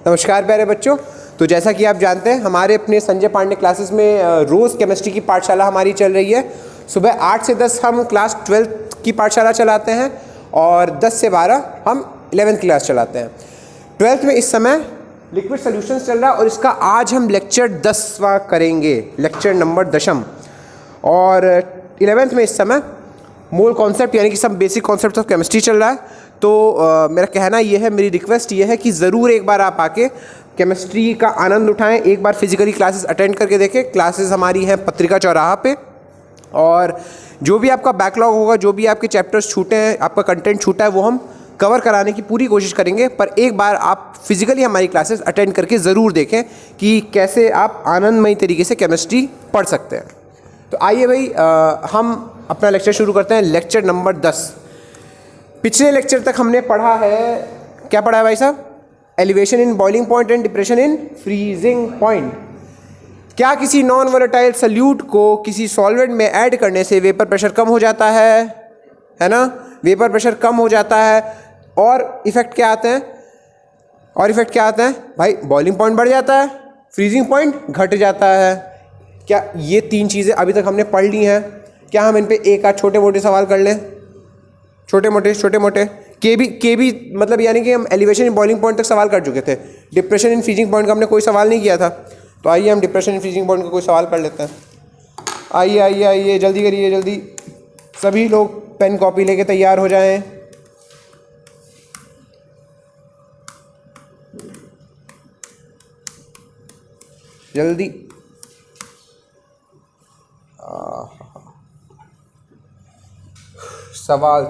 नमस्कार प्यारे बच्चों। तो जैसा कि आप जानते हैं हमारे अपने संजय पांडे क्लासेस में रोज़ केमिस्ट्री की पाठशाला हमारी चल रही है। सुबह 8 से 10 हम क्लास 12th की पाठशाला चलाते हैं और 10 से 12 हम 11th क्लास चलाते हैं। 12th में इस समय लिक्विड सॉल्यूशंस चल रहा है और इसका आज हम लेक्चर 10वां करेंगे, लेक्चर नंबर 10। और 11th में इस समय मोल कॉन्सेप्ट यानी कि सब बेसिक कॉन्सेप्ट ऑफ केमिस्ट्री चल रहा है। तो मेरा कहना ये है, मेरी रिक्वेस्ट ये है कि ज़रूर एक बार आप आके केमिस्ट्री का आनंद उठाएं, एक बार फिजिकली क्लासेस अटेंड करके देखें। क्लासेस हमारी हैं पत्रिका चौराहा पे, और जो भी आपका बैकलॉग होगा, जो भी आपके चैप्टर्स छूटे हैं, आपका कंटेंट छूटा है, वो हम कवर कराने की पूरी कोशिश करेंगे। पर एक बार आप फिजिकली हमारी क्लासेस अटेंड करके ज़रूर देखें कि कैसे आप आनंदमयी तरीके से केमिस्ट्री पढ़ सकते हैं। तो आइए भाई, हम अपना लेक्चर शुरू करते हैं। Lecture number 10। पिछले लेक्चर तक हमने पढ़ा है, क्या पढ़ा है भाई साहब? Elevation in boiling point and depression in freezing point. क्या किसी नॉन वोलेटाइल सल्यूट को किसी सॉल्वेंट में ऐड करने से वेपर प्रेशर कम हो जाता है ना? वेपर प्रेशर कम हो जाता है और इफेक्ट क्या आते हैं? भाई बॉइलिंग पॉइंट बढ़ जाता है, फ्रीजिंग पॉइंट घट जाता है। क्या ये तीन चीज़ें अभी तक हमने पढ़ ली हैं? क्या हम इन पे एक आध छोटे मोटे सवाल कर लें? छोटे मोटे के भी मतलब यानी कि हम एलिवेशन इन बॉइलिंग पॉइंट तक सवाल कर चुके थे। डिप्रेशन इन फ्रीजिंग पॉइंट का हमने कोई सवाल नहीं किया था। तो आइए हम डिप्रेशन इन फ्रीजिंग पॉइंट का कोई सवाल कर लेते हैं। आइए जल्दी करिए, जल्दी सभी लोग पेन कॉपी लेके तैयार हो जाएं। जल्दी। सवाल।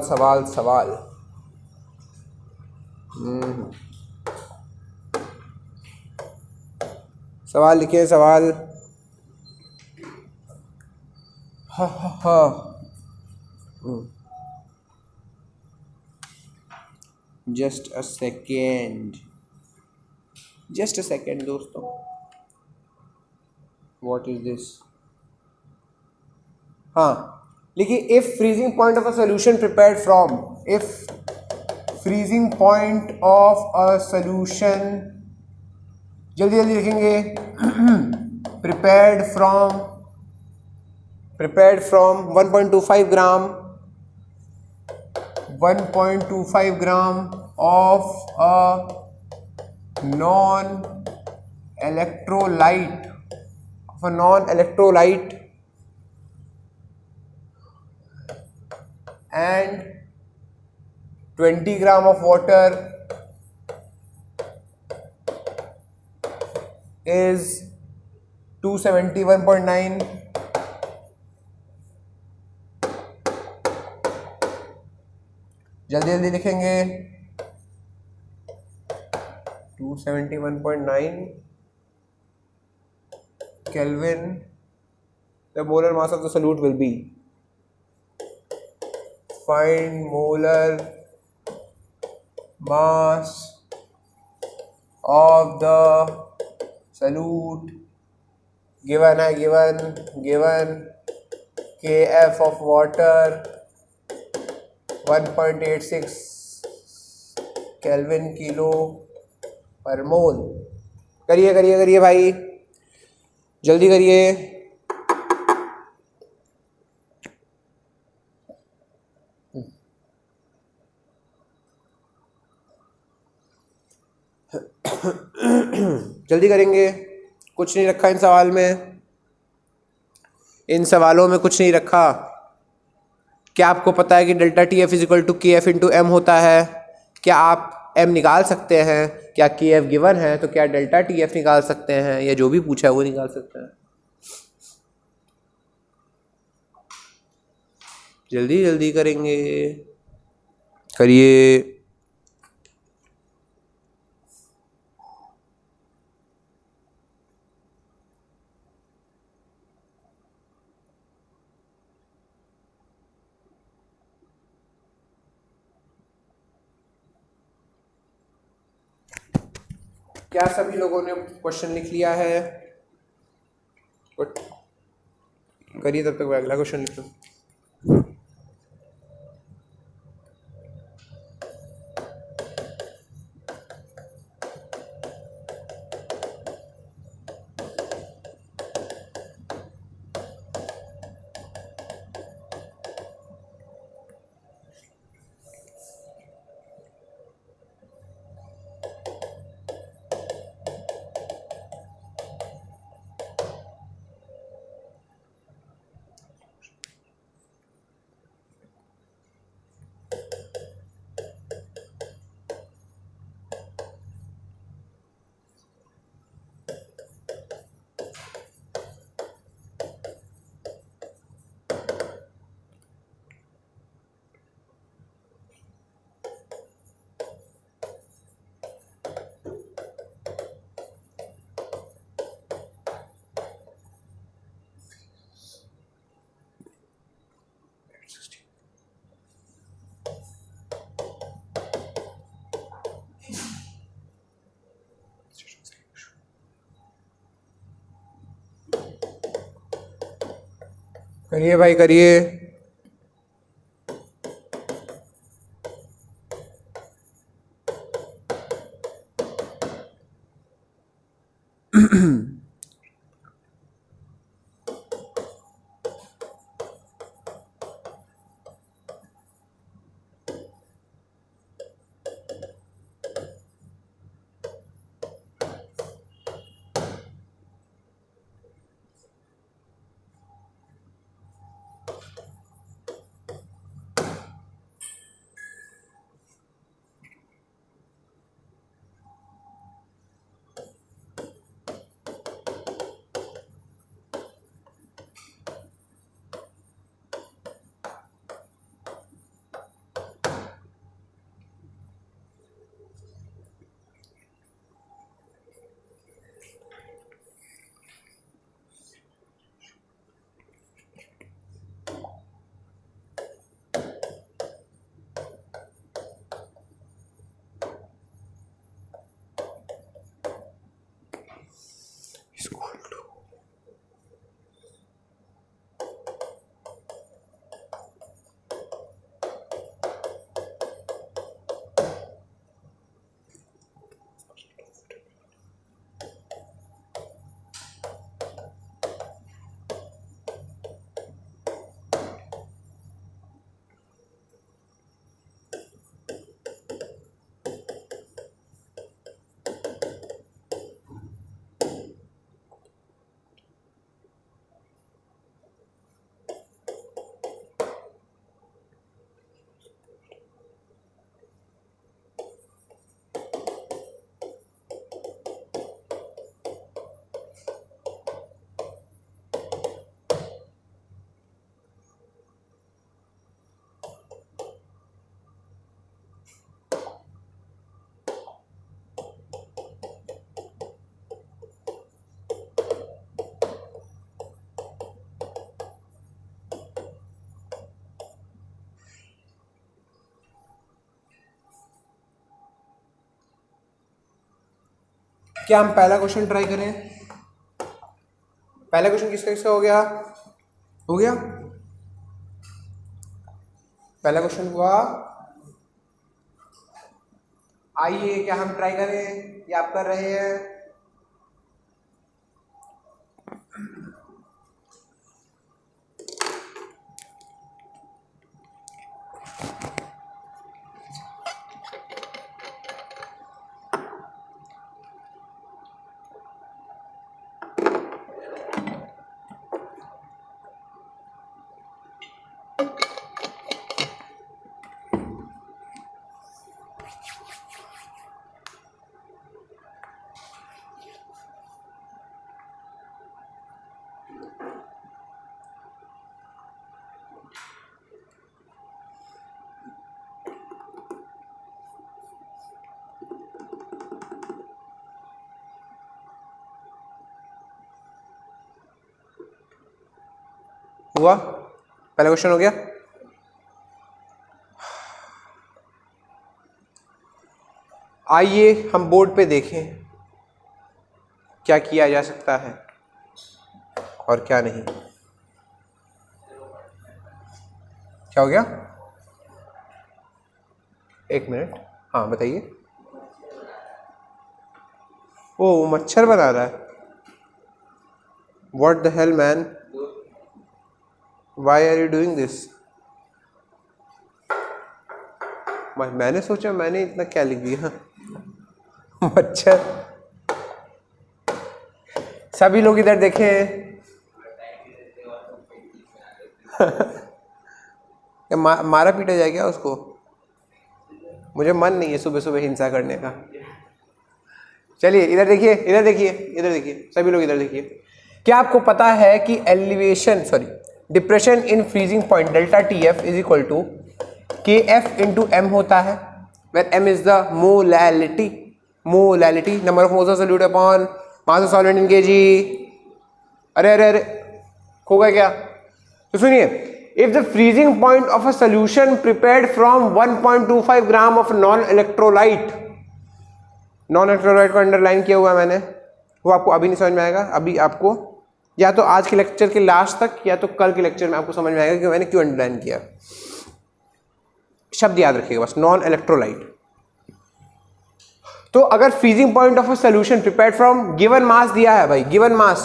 सवाल लिखिए, सवाल। जस्ट अ सेकेंड दोस्तों। What is this? हाँ लिखिए, if freezing point of a solution prepared from, जल्दी लिखेंगे। Prepared from 1.25 gram of a non electrolyte and 20 gram of water is 271.9. जल्दी लिखेंगे। 271.9 Kelvin. The molar mass of the solute will be. Find molar mass of the solute given Kf of water 1.86 Kelvin kilo per mole। करिए भाई, जल्दी करिए। जल्दी करेंगे। कुछ नहीं रखा इन सवाल में, इन सवालों में कुछ नहीं रखा। क्या आपको पता है कि delta T F is equal to K F into M होता है? क्या आप एम निकाल सकते हैं? क्या के एफ गिवन है तो क्या डेल्टा टी एफ निकाल सकते हैं, या जो भी पूछा है वो निकाल सकते हैं? जल्दी करेंगे, करिए। क्या सभी लोगों ने क्वेश्चन लिख लिया है? करिए, तब तक मैं अगला क्वेश्चन लिखता हूँ। करिए भाई करिए। क्या हम पहला क्वेश्चन ट्राई करें? पहला क्वेश्चन किसका किसका हो गया? हो गया पहला क्वेश्चन हुआ। आइए क्या हम ट्राई करें या आप कर रहे हैं? हुआ पहला क्वेश्चन हो गया। आइए हम बोर्ड पे देखें क्या किया जा सकता है और क्या नहीं। क्या हो गया? एक मिनट, हाँ बताइए। ओ मच्छर बना रहा है। What the hell man? Why are you doing this? मैंने सोचा मैंने इतना क्या लिख दिया। मच्छर। सभी लोग इधर देखें। मारा पीटा जाए क्या उसको? मुझे मन नहीं है सुबह सुबह हिंसा करने का। चलिए इधर देखिए, इधर देखिए, इधर देखिए, सभी लोग इधर देखिए। क्या आपको पता है कि depression in freezing point delta TF is equal to KF into M होता है, where M is the molality number of moles of solute upon mass of solvent in kg। अरे अरे अरे खो गया क्या? तो सुनिए, if the freezing point of a solution prepared from 1.25 gram of non electrolyte को अंडरलाइन किया हुआ है मैंने, वो आपको अभी नहीं समझ में आएगा, अभी आपको या तो आज के लेक्चर के लास्ट तक या तो कल के लेक्चर में आपको समझ में आएगा कि मैंने क्यों अंडरलाइन किया। शब्द याद रखिएगा बस, नॉन इलेक्ट्रोलाइट। तो अगर freezing point of a solution prepared from given mass दिया है भाई, गिवन मास,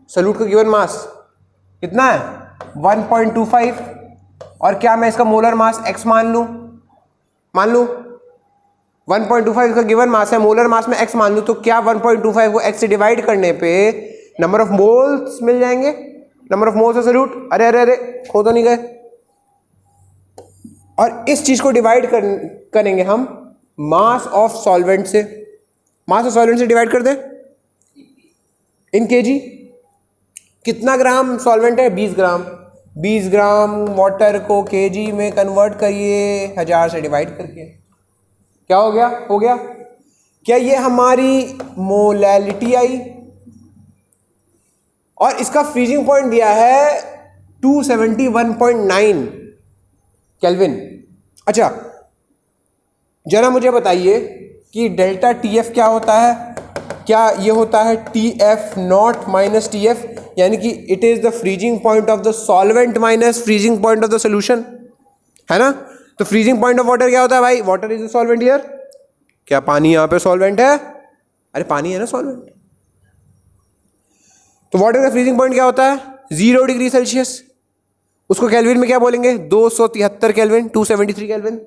सॉल्यूट का गिवन मास कितना है 1.25, और क्या मैं इसका मोलर मास x मान लूं 1.25 का गिवन मास है, मोलर मास में x मान लूं, तो क्या 1.25 को x से डिवाइड करने पे नंबर ऑफ मोल्स मिल जाएंगे, number of moles of solute. अरे अरे अरे खो तो नहीं गए। और इस चीज को डिवाइड करेंगे हम मास ऑफ सॉल्वेंट से, मास ऑफ सॉल्वेंट से डिवाइड कर दें इन केजी। कितना ग्राम सॉल्वेंट है 20 ग्राम, 20 ग्राम वाटर को केजी में कन्वर्ट करिए 1000 से डिवाइड करके, क्या हो गया क्या ये हमारी मोलैलिटी आई। और इसका फ्रीजिंग पॉइंट दिया है 271.9 केल्विन। अच्छा जरा मुझे बताइए कि डेल्टा TF क्या होता है, क्या ये होता है TF नॉट माइनस TF, यानी कि it is the freezing point of the solvent minus freezing point of the solution, है ना। तो फ्रीजिंग पॉइंट ऑफ वाटर क्या होता है भाई, water is the solvent here. क्या पानी यहां पे सॉल्वेंट है, अरे पानी है ना सॉल्वेंट। तो वाटर का फ्रीजिंग पॉइंट क्या होता है 0 डिग्री सेल्सियस, उसको केल्विन में क्या बोलेंगे 273 kelvin, 273 kelvin,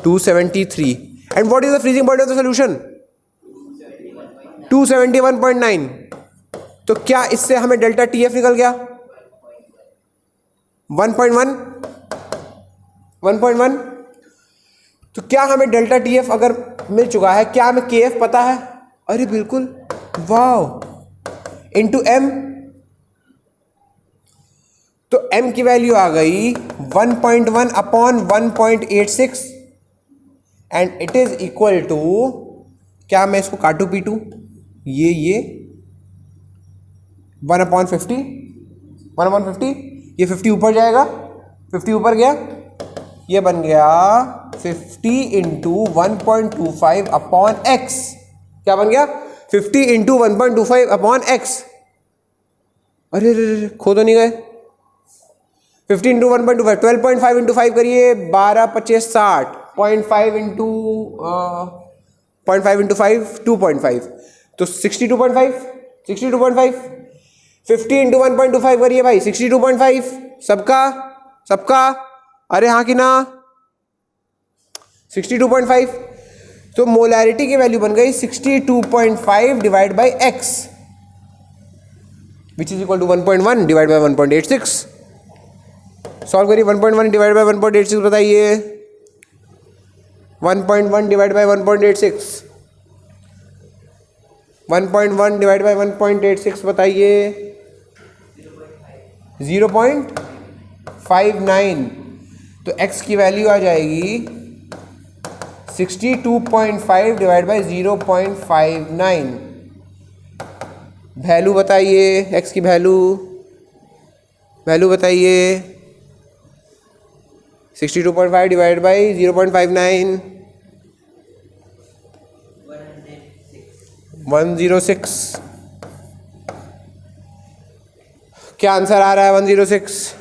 273। And what is the freezing point of the solution 271.9। तो क्या इससे हमें डेल्टा TF निकल गया 1.1। तो क्या हमें डेल्टा TF अगर मिल चुका है, क्या हमें KF पता है, अरे बिल्कुल, वाओ, इंटू M। तो M की वैल्यू आ गई 1.1 upon 1.86 and it is equal to, क्या मैं इसको काटू पीटू, ये 1/50, 1/50, ये 50 ऊपर जाएगा, 50 ऊपर गया, ये बन गया 50 इंटू 1.25 अपॉन x। क्या बन गया 50 इंटू 1.25 अपॉन x। अरे खो तो नहीं गए, 50 इंटू 1.25, 12.5 इंटू 5 करिए 12 25 60, 0.5 इंटू 0.5 इंटू 5 2.5, तो 62.5, 50 इंटू 1.25 करिए भाई 62.5, सबका अरे हाँ कि ना 62.5। तो मोलैरिटी की वैल्यू बन गई 62.5 divide by x which is equal to 1.1 divide by 1.86। Solve करिए 1.1 डिवाइड बाई 1.86 बताइए, 1.1 डिवाइड बाई 1.86, 1.1 डिवाइड बाई 1.86 बताइए 0.59। तो x की वैल्यू आ जाएगी 62.5 डिवाइड बाई 0.59। वैल्यू बताइए x की वैल्यू बताइए 62.5 डिवाइड बाई 0.59, 106। क्या आंसर आ रहा है 106,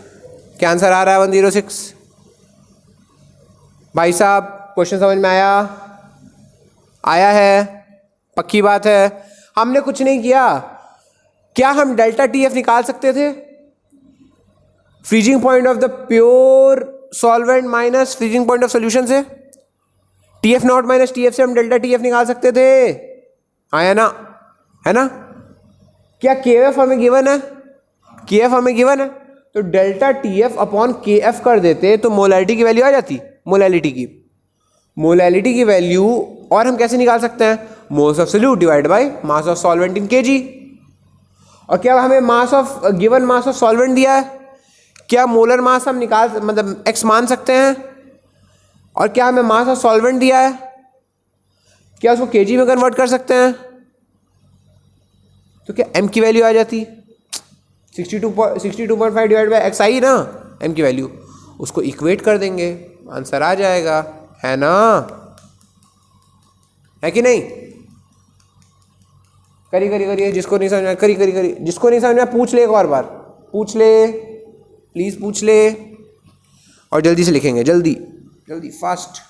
क्या आंसर आ रहा है 106। भाई साहब क्वेश्चन समझ में आया है, पक्की बात है। हमने कुछ नहीं किया, क्या हम डेल्टा TF निकाल सकते थे, freezing point of the pure solvent minus freezing point of solution से, TF नॉट माइनस TF से हम डेल्टा TF निकाल सकते थे, आया ना, है ना। क्या KF हमें गिवन है, KF हमें गिवन है, तो डेल्टा TF अपॉन KF कर देते तो मोलैलिटी की वैल्यू आ जाती, मोलैलिटी की वैल्यू। और हम कैसे निकाल सकते हैं, moles of solute divide by mass of solvent in KG. और क्या हमें mass of given mass of solvent दिया है, क्या मोलर मास हम मतलब x मान सकते हैं, और क्या हमें मास ऑफ सॉल्वेंट दिया है, क्या उसको केजी में कन्वर्ट कर सकते हैं, तो क्या m की वैल्यू आ जाती 62.5 डिवाइड बाई x आई ना, m की वैल्यू, उसको इक्वेट कर देंगे, आंसर आ जाएगा, है ना, है कि नहीं। करी करी करिए, जिसको नहीं समझ में करी करी करी, जिसको नहीं समझ में पूछ ले, एक और बार पूछ ले, प्लीज़ पूछ ले, और जल्दी से लिखेंगे, जल्दी जल्दी, fast,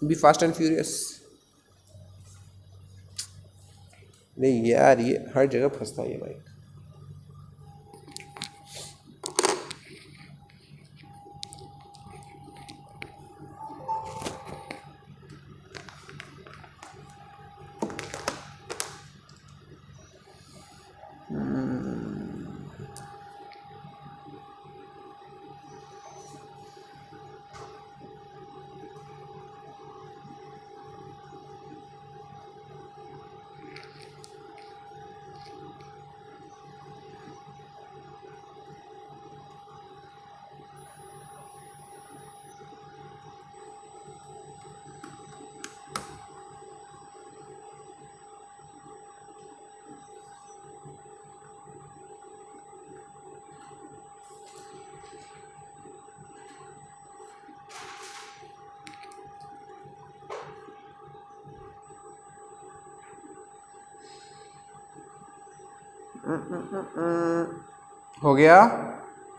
be fast and furious. नहीं यार, ये हर जगह फंसता है ये बाइक। हो गया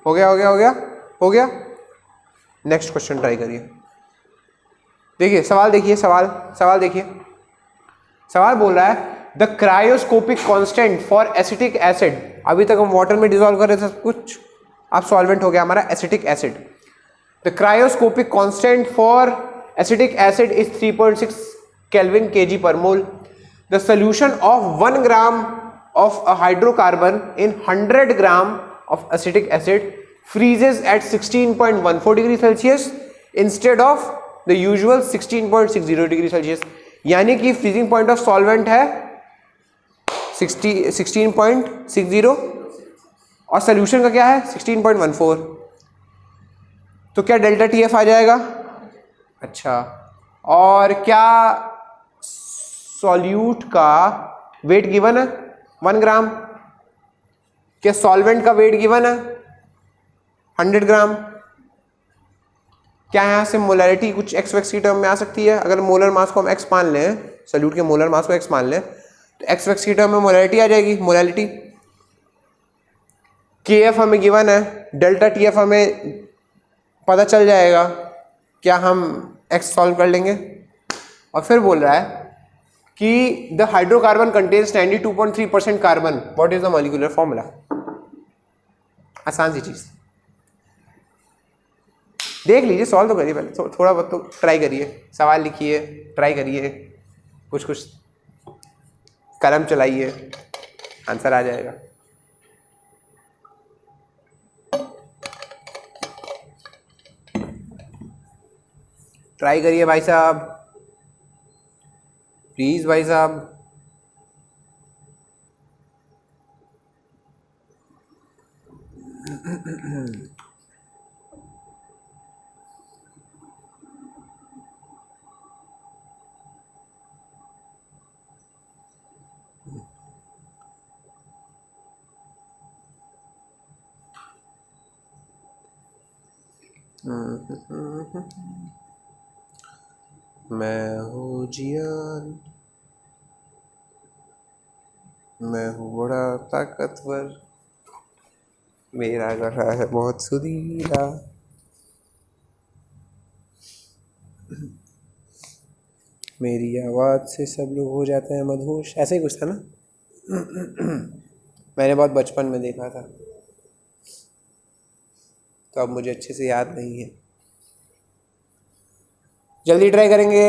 हो गया हो गया हो गया हो गया। नेक्स्ट क्वेश्चन ट्राई करिए। देखिए सवाल, देखिए सवाल, सवाल देखिए। सवाल बोल रहा है the cryoscopic constant for acetic acid. अभी तक हम वाटर में डिसॉल्व कर रहे थे सब कुछ, अब सॉल्वेंट हो गया हमारा acetic acid. The cryoscopic constant for acetic acid is 3.6 kelvin kg per mole. The solution of 1 gram of a hydrocarbon in 100 gram of acetic acid freezes at 16.14 degree Celsius instead of the usual 16.60 degree Celsius. यानी कि freezing point of solvent है 16.60 और solution का क्या है 16.14। तो क्या delta TF आ जाएगा? अच्छा, और क्या सॉल्यूट का वेट गिवन है 1 ग्राम? क्या सॉल्वेंट का वेट गिवन है 100 ग्राम? क्या यहाँ से मोलरिटी कुछ एक्स वैक्स की टर्म में आ सकती है? अगर मोलर मास को हम एक्स मान लें, सॉल्यूट के मोलर मास को एक्स मान लें, तो एक्स वैक्स की टर्म में मोलरिटी आ जाएगी, मोलरिटी। KF हमें गिवन है, डेल्टा TF हमें पता चल जाएगा, क्या हम एक्स सॉल्व कर लेंगे। और फिर बोल रहा है कि the hydrocarbon contains 92.3% carbon, what is the molecular formula. आसान सी चीज, देख लीजिए, सॉल्व तो करिए पहले, थोड़ा बहुत तो ट्राई करिए, सवाल लिखिए, ट्राई करिए, कुछ कुछ कलम चलाइए, आंसर आ जाएगा। ट्राई करिए भाई साहब, प्लीज भाई साहब। मैं हूँ जियान, मैं हूँ बड़ा ताकतवर, मेरा गला है बहुत सुरीला, मेरी आवाज़ से सब लोग हो जाते हैं मदहोश, ऐसा ही कुछ था ना। मैंने बहुत बचपन में देखा था, तो अब मुझे अच्छे से याद नहीं है। जल्दी ट्राई करेंगे,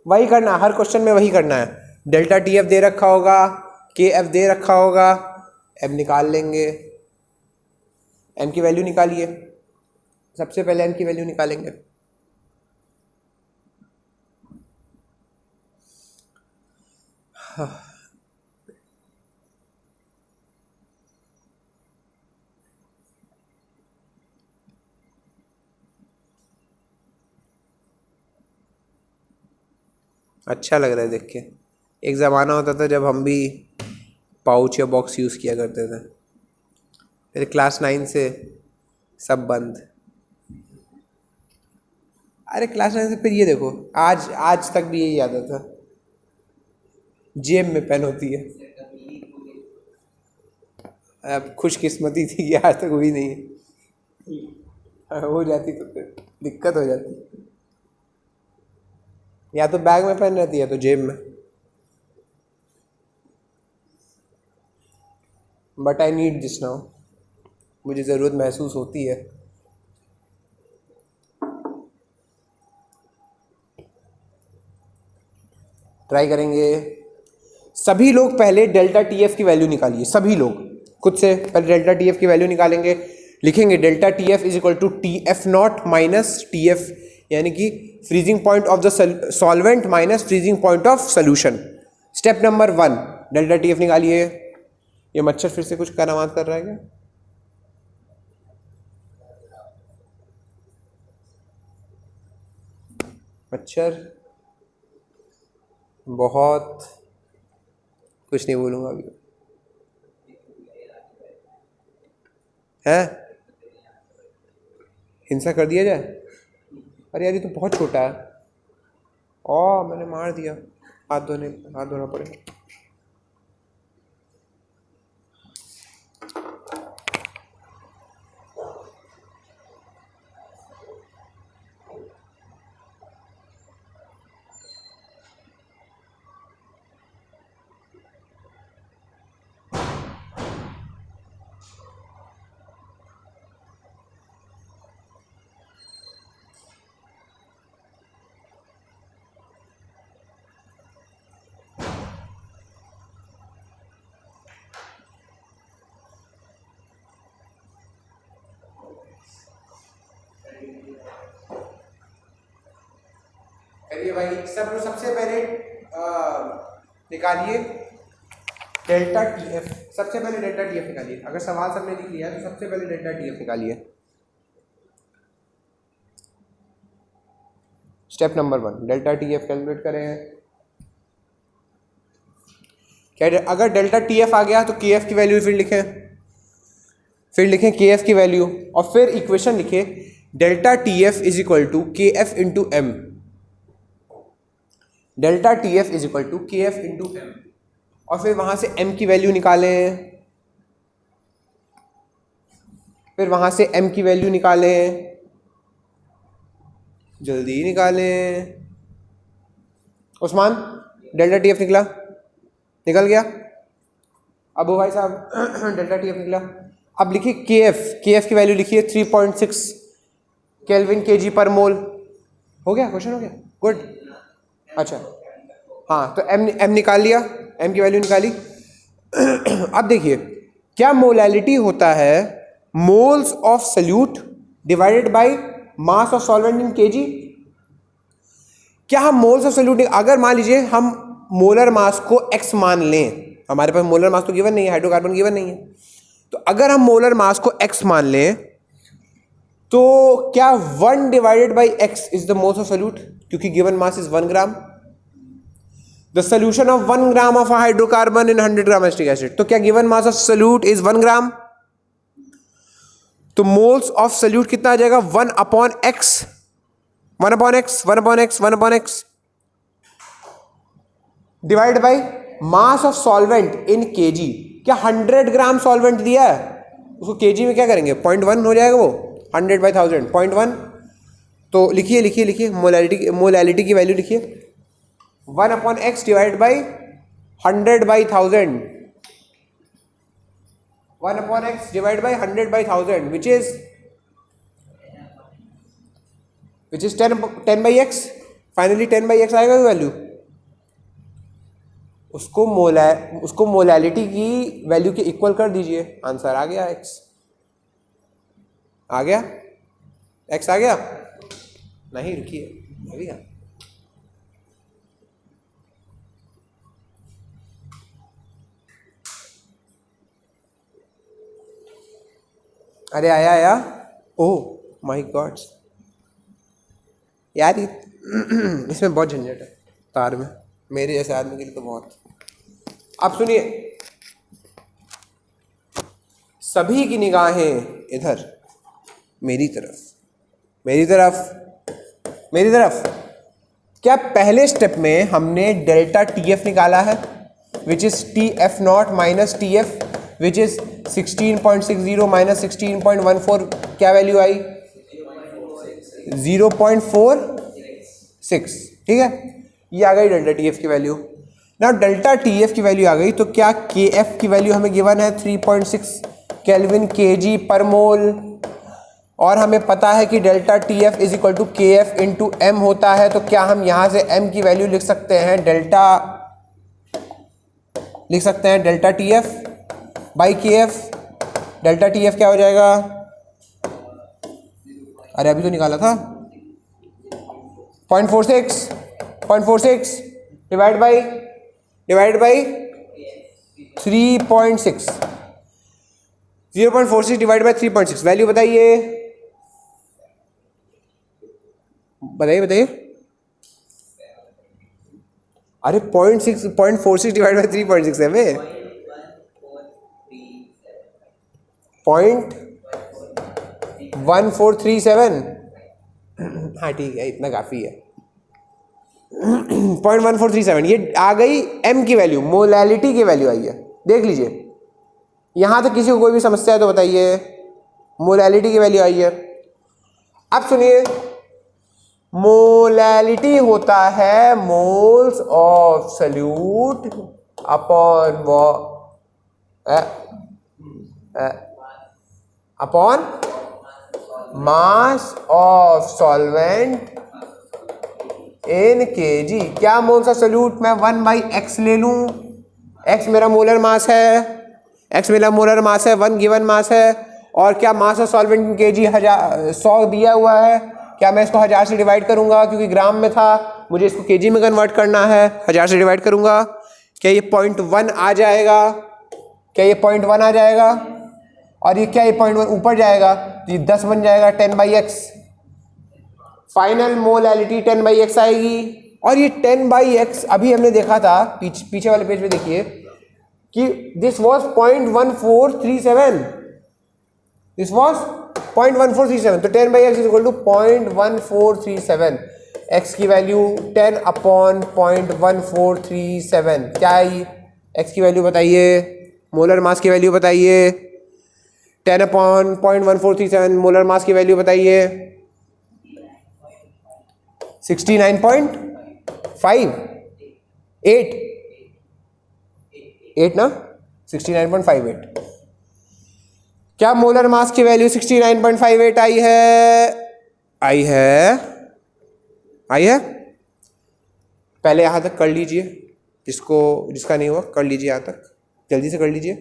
वही करना, हर क्वेश्चन में वही करना है। डेल्टा TF दे रखा होगा, KF दे रखा होगा, M निकाल लेंगे। M की वैल्यू निकालिए, सबसे पहले M की वैल्यू निकालेंगे। अच्छा लग रहा है देख के। एक ज़माना होता था जब हम भी पाउच या बॉक्स यूज़ किया करते थे, फिर क्लास 9 से सब बंद। अरे क्लास 9 से फिर ये देखो, आज तक भी यही आता था। जेब में पेन होती है। अब खुशकिस्मती थी कि आज तक हुई नहीं है, हो जाती तो फिर दिक्कत हो जाती। या तो बैग में पेन रहती है तो जेब में। But I need this now, मुझे ज़रूरत महसूस होती है। ट्राई करेंगे। सभी लोग पहले डेल्टा टी एफ की वैल्यू निकालिए, सभी लोग खुद से पहले डेल्टा टी एफ की वैल्यू निकालेंगे। लिखेंगे delta T F is equal to T F naught minus T F, यानी कि freezing point of the solvent minus freezing point of solution. Step number 1, delta T F निकालिए। ये मच्छर फिर से कुछ करामात कर रहा है क्या? मच्छर बहुत, कुछ नहीं बोलूँगा अभी। है हिंसा कर दिया जाए? अरे यार ये तो बहुत छोटा है। मैंने मार दिया। हाथ धोना पड़ेगा। करिए भाई, सब लोग सबसे पहले निकालिए डेल्टा टी एफ। सबसे पहले डेल्टा टी एफ निकालिए। अगर सवाल सबने लिख लिया तो सबसे पहले डेल्टा टी एफ निकालिए। Step number 1, delta T F calculate करें। क्या अगर डेल्टा टी एफ आ गया तो के एफ की वैल्यू फिर लिखें के एफ की वैल्यू, और फिर इक्वेशन लिखें delta T F is equal to K F into M. Delta T F is equal to K F into M, और फिर वहां से m की वैल्यू निकालें। जल्दी निकालें। उस्मान, डेल्टा टी एफ निकल गया। अब भाई साहब डेल्टा टी एफ निकला। अब लिखिए के एफ की वैल्यू लिखिए 3.6 केल्विन केजी पर मोल। हो गया, क्वेश्चन हो गया, गुड। अच्छा हाँ, तो m निकाल लिया, m की वैल्यू निकाली। अब देखिए क्या मोलैलिटी होता है, moles of solute divided by mass of solvent in KG. क्या हम मोल्स ऑफ सल्यूट, अगर मान लीजिए हम मोलर मास को x मान लें, हमारे पास मोलर मास तो गिवन नहीं है, हाइड्रोकार्बन गिवन नहीं है, तो अगर हम मोलर मास को x मान लें तो क्या 1 divided by x is the moles of solute, क्योंकि given mass is 1 gram. The solution of 1 gram of hydrocarbon in 100 gram acetic acid, तो क्या given mass of solute is 1 gram. तो moles of solute कितना आ जाएगा, 1 upon x divide by mass of solvent in KG. क्या 100 ग्राम solvent दिया है, उसको केजी में क्या करेंगे, 0.1 हो जाएगा वो, 100 बाई 1000 0.1। तो लिखिए मोलैलिटी की वैल्यू लिखिए, 1 upon x divide by 100 by 1000, 1 upon x divide by 100 by 1000 which is 10 by x। Finally 10 by x आएगा वैल्यू। उसको मोलैलिटी की वैल्यू के इक्वल कर दीजिए, आंसर आ गया, x आ गया। नहीं रुकिए, अभी अरे आया। ओह माय गॉड यार, इसमें बहुत झंझट है तार में, मेरे जैसे आदमी के लिए तो बहुत। अब सुनिए, सभी की निगाहें इधर मेरी तरफ। क्या पहले स्टेप में हमने डेल्टा टी एफ निकाला है, which is TF0 minus TF which is 16.60 minus 16.14, क्या वैल्यू आई? 0.46, ठीक है, ये आ गई डेल्टा TF की वैल्यू। ना डेल्टा TF की वैल्यू आ गई तो क्या KF की वैल्यू हमें गिवन है 3.6 केल्विन kg पर मोल, और हमें पता है कि delta TF is equal to KF into M होता है, तो क्या हम यहाँ से M की वैल्यू लिख सकते हैं delta TF by KF। Delta TF क्या हो जाएगा? अरे अभी तो निकाला था 0.46 divide by 3.6, 0.46 divide by 3.6, value बताइए। अरे 0.46 डिवाइड बाई 3.6 है वे 0.1437। हाँ ठीक है, इतना काफ़ी है। 0.1437 ये आ गई M की वैल्यू, मोलैलिटी की वैल्यू आई है, देख लीजिए। यहाँ तक किसी को कोई भी समस्या है तो बताइए। मोलैलिटी की वैल्यू आई है। अब सुनिए, मोलैलिटी होता है moles of salute upon mass of solvent in kg। क्या मोल्स ऑफ सल्यूट? मैं 1/x ले लूं, x मेरा मोलर मास है, 1 गिवन मास है, और क्या मास ऑफ सॉल्वेंट इन kg 100 दिया हुआ है। क्या मैं इसको 1000 से डिवाइड करूंगा, क्योंकि ग्राम में था, मुझे इसको kg में कन्वर्ट करना है, 1000 से डिवाइड करूंगा। क्या ये 0.1 आ जाएगा? और ये क्या, ये 0.1 ऊपर जाएगा तो ये 10 बन जाएगा, 10/x। फाइनल मोलैलिटी 10/x आएगी। और ये 10/x अभी हमने देखा था पीछे वाले पेज पे, देखिए कि दिस वॉज 0.1437, तो 10/x is equal to 0.1437। x की वैल्यू 10/0.1437 क्या आई? x की वैल्यू बताइए, मोलर मास की वैल्यू बताइए। 10/0.1437 मोलर मास की वैल्यू बताइए। 69.58 ना, 69.58। क्या मोलर मास की वैल्यू 69.58 आई है? पहले यहाँ तक कर लीजिए, जिसका नहीं हुआ कर लीजिए, यहाँ तक जल्दी से कर लीजिए।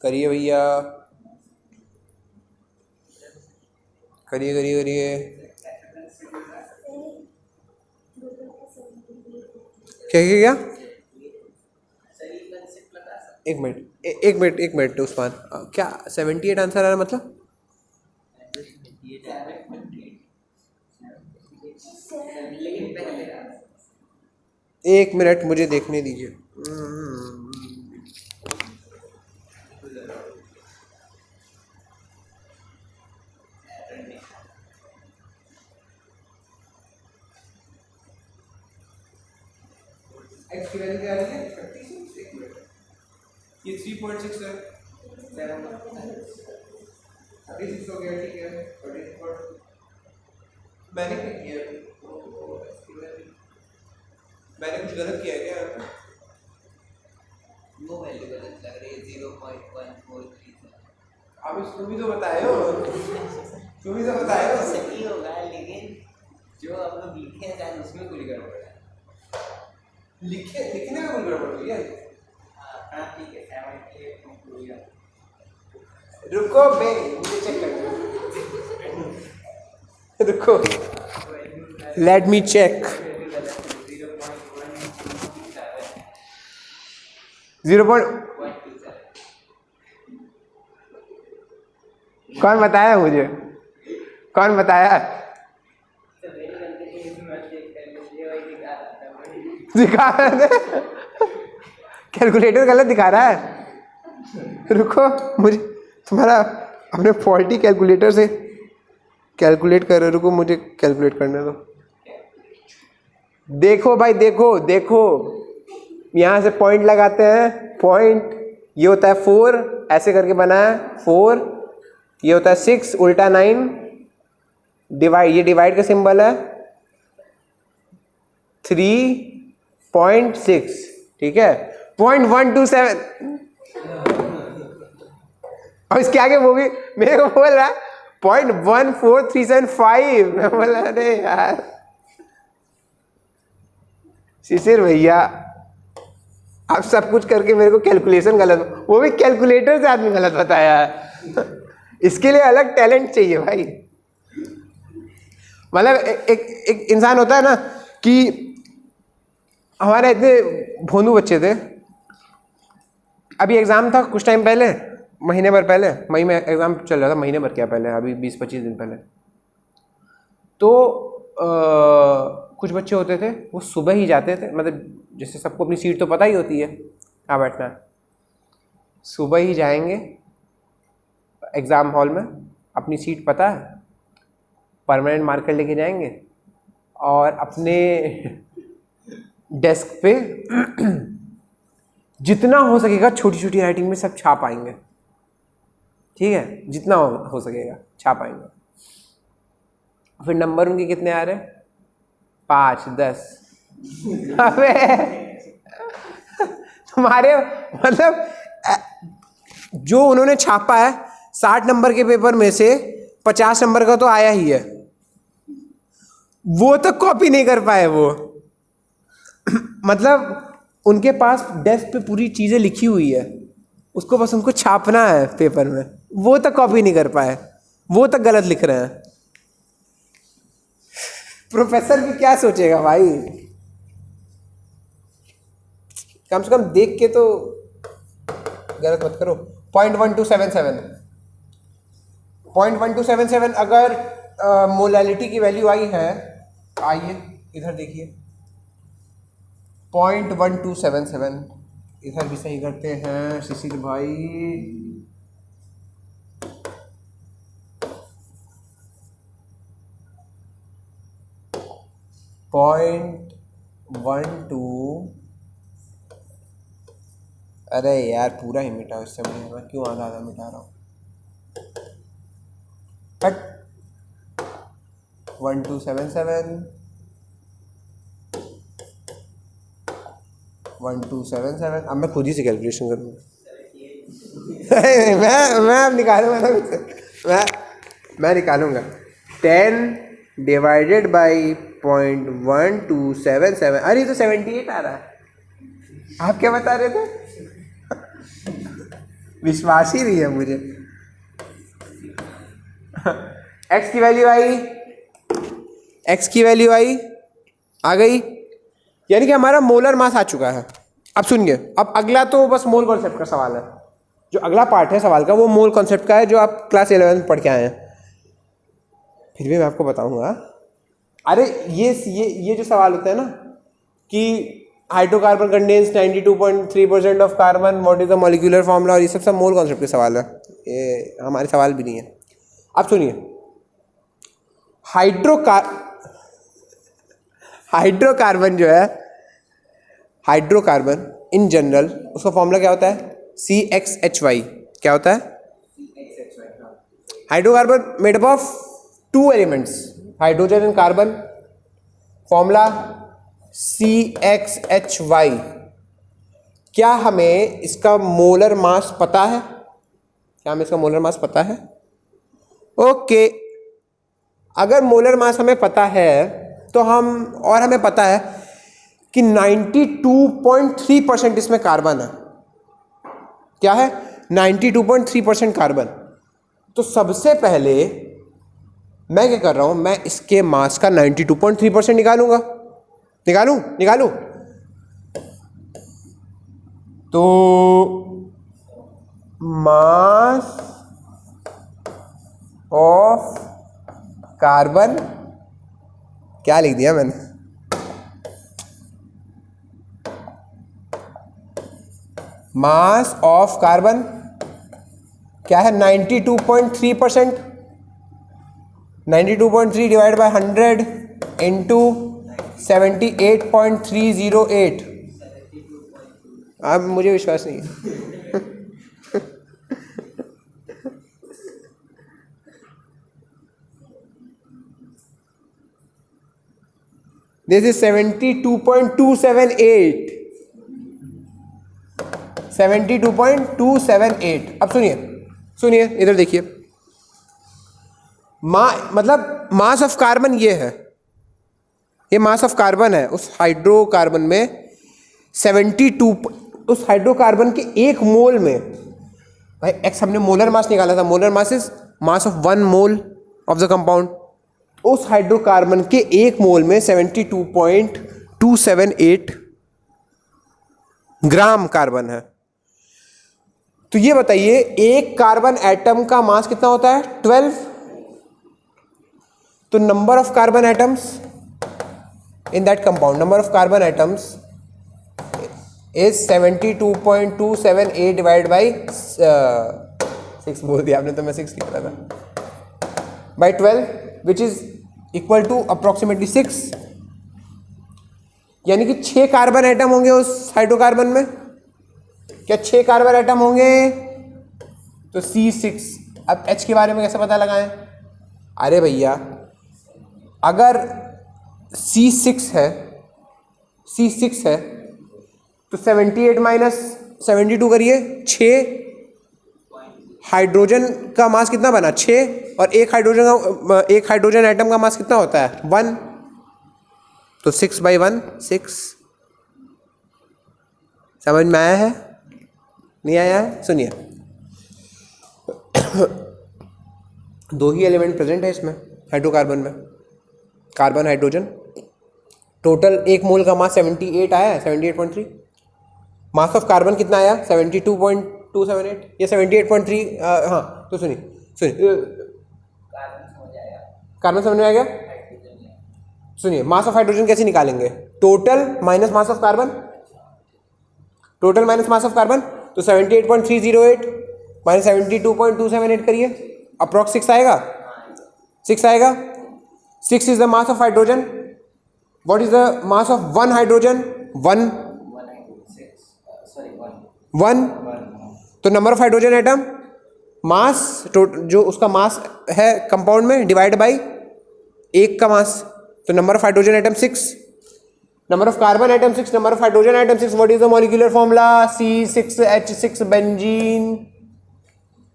करिए भैया, करिए। क्या? एक मिनट उस्मान, क्या 78 आंसर आ रहा मतलब? एक मिनट मुझे देखने दीजिए। एक्स की वैल्यू क्या आ रही है? 36। एक मिनट, ये 3.6 है, 36 हो गया, ठीक है। 34 मैंने क्या किया? मैंने कुछ गलत किया है क्या? वो वैल्यू गलत लग रही है, 0.1437। अब इसको भी तो बतायो। सही होगा, लेकिन जो आप लोग लिखे हैं शायद उसमें कोई गड़बड़ है। लिखने में कोई गड़बड़ हुई है? हाँ ठीक है, 78 रुको बे, मुझे चेक करना, रुको, लेट मी चेक। 0.27 कौन बताया मुझे? कौन बताया? दिखा रहा है, कैलकुलेटर गलत दिखा रहा है। रुको, मुझे तुम्हारा अपने फॉल्टी कैलकुलेटर से कैलकुलेट कर रहे, रुको मुझे कैलकुलेट करने दो। देखो भाई, देखो देखो, यहाँ से पॉइंट लगाते हैं, पॉइंट ये होता है 4, ऐसे करके बना है 4, ये होता है 6 उल्टा 9, डिवाइड, ये डिवाइड का सिंबल है 3.6, ठीक है, 0.127। और इसके आगे वो भी मेरे को बोल रहा है 0.14375। मैं बोला अरे यार शिशिर भैया, आप सब कुछ करके मेरे को कैलकुलेशन गलत, वो भी कैलकुलेटर से आदमी गलत बताया है। इसके लिए अलग टैलेंट चाहिए भाई। मतलब एक इंसान होता है ना कि हमारे इतने भोंदू बच्चे थे, अभी एग्जाम था कुछ टाइम पहले, महीने भर पहले, मई में एग्जाम चल रहा था, महीने भर क्या पहले, अभी 20-25 दिन पहले। तो कुछ बच्चे होते थे वो सुबह ही जाते थे, मतलब जैसे सबको अपनी सीट तो पता ही होती है कहाँ बैठना है, सुबह ही जाएंगे एग्ज़ाम हॉल में, अपनी सीट पता है, परमानेंट मार्कर लेके जाएंगे और अपने डेस्क पे जितना हो सकेगा छोटी छोटी राइटिंग में सब छाप आएंगे, ठीक है, जितना हो सकेगा छाप आएंगे। फिर नंबर उनके कितने आ रहे हैं, 5, 10। अबे तुम्हारे मतलब जो उन्होंने छापा है 60 नंबर के पेपर में से 50 नंबर का तो आया ही है, वो तो कॉपी नहीं कर पाए वो। मतलब उनके पास डेस्क पे पूरी चीज़ें लिखी हुई है, उसको बस उनको छापना है पेपर में, वो तो कॉपी नहीं कर पाए, वो तो गलत लिख रहे हैं। प्रोफेसर भी क्या सोचेगा भाई, कम से कम देख के तो गलत मत करो। 0.1277 अगर मोलैलिटी की वैल्यू आई है, आइए इधर देखिए 0.1277, इधर भी सही करते हैं शिशिर भाई। पॉइंट 12, अरे यार पूरा ही मिटाओ, इससे मैं क्यों आधा आधा मिटा रहा हूँ, बट 1277 अब मैं खुद ही से कैलकुलेशन करूँगा। मैं अब निकालूंगा ना, मैं निकालूंगा 10 डिवाइडेड बाई 0.1277, अरे तो 78 आ रहा है। आप क्या बता रहे थे? विश्वास ही नहीं है मुझे। x की वैल्यू आई, x की वैल्यू आई आ गई, यानी कि हमारा मोलर मास आ चुका है। अब सुनिए, अब अगला तो बस मोल कॉन्सेप्ट का सवाल है, जो अगला पार्ट है सवाल का वो मोल कॉन्सेप्ट का है, जो आप क्लास 11 में पढ़ के आए हैं। फिर भी मैं आपको बताऊंगा। अरे ये जो सवाल होता है ना कि hydrocarbon contains 92.3% of carbon, what is the molecular formula, और ये सब मोल कॉन्सेप्ट के सवाल है, ये हमारे सवाल भी नहीं है। अब सुनिए, हाइड्रोकार्बन जो है, हाइड्रोकार्बन इन जनरल उसका फॉर्मूला क्या होता है, CXHY। क्या होता है? Hydrocarbon made up of 2 elements, hydrogen and carbon, formula CXHY। क्या हमें इसका मोलर मास पता है? क्या हमें इसका मोलर मास पता है? ओके, अगर मोलर मास हमें पता है तो हमें पता है कि 92.3% इसमें कार्बन है। क्या है? 92.3% कार्बन। तो सबसे पहले मैं क्या कर रहा हूं, मैं इसके मास का 92.3% निकालूंगा। निकालूं तो मास ऑफ कार्बन, क्या लिख दिया मैंने, मास ऑफ कार्बन क्या है, 92.3%। 92.3 डिवाइड बाय 100 इंटू 78.308। अब मुझे विश्वास नहीं है। This is 72.278। 72.278। अब सुनिए सुनिए, इधर देखिए, मतलब मास ऑफ कार्बन ये है, ये मास ऑफ कार्बन है। उस हाइड्रोकार्बन में 72, उस हाइड्रोकार्बन के एक मोल में, भाई एक्स हमने मोलर मास निकाला था, molar mass is mass of 1 mole of the compound. उस हाइड्रोकार्बन के एक मोल में 72.278 ग्राम कार्बन है। तो ये बताइए एक कार्बन एटम का मास कितना होता है? 12। तो number of carbon atoms in that compound, number of carbon atoms is 72.278 divided by 6 बोल दिया आपने, तो मैं 6 लिख रहा था, by 12 which is equal to approximately 6। यानी कि 6 कार्बन एटम होंगे उस हाइड्रोकार्बन में। क्या 6 कार्बन एटम होंगे? तो C6। अब H के बारे में कैसे पता लगाएं? अरे भैया, अगर C6 है, C6 है तो 78 माइनस 72 करिए, 6। हाइड्रोजन का मास कितना बना? 6। और एक हाइड्रोजन एटम का मास कितना होता है? 1। तो 6/1 6। समझ में आया है? नहीं आया है? सुनिए, 2 ही एलिमेंट प्रेजेंट है इसमें हाइड्रोकार्बन में, कार्बन हाइड्रोजन। टोटल एक मोल का मास 78 आया है, 78.3। मास ऑफ कार्बन कितना आया? 72.278 या 78.3। हाँ, तो सुनिए कार्बन समझ में आ गया? सुनिए, मास ऑफ हाइड्रोजन कैसे निकालेंगे? Total minus mass of carbon, total minus mass of carbon. तो 78.308 माइनस 72.278 करिए, अप्रॉक्स 6 आएगा, 6 आएगा। 6 is the mass of hydrogen. What is the mass of one hydrogen? 1। 1। तो नंबर ऑफ हाइड्रोजन एटम, मास जो उसका मास है कंपाउंड में, डिवाइड बाई एक का मास, तो number of hydrogen atom 6, number of carbon atom 6, number of hydrogen atom 6। What is the molecular formula? C6H6 benzene.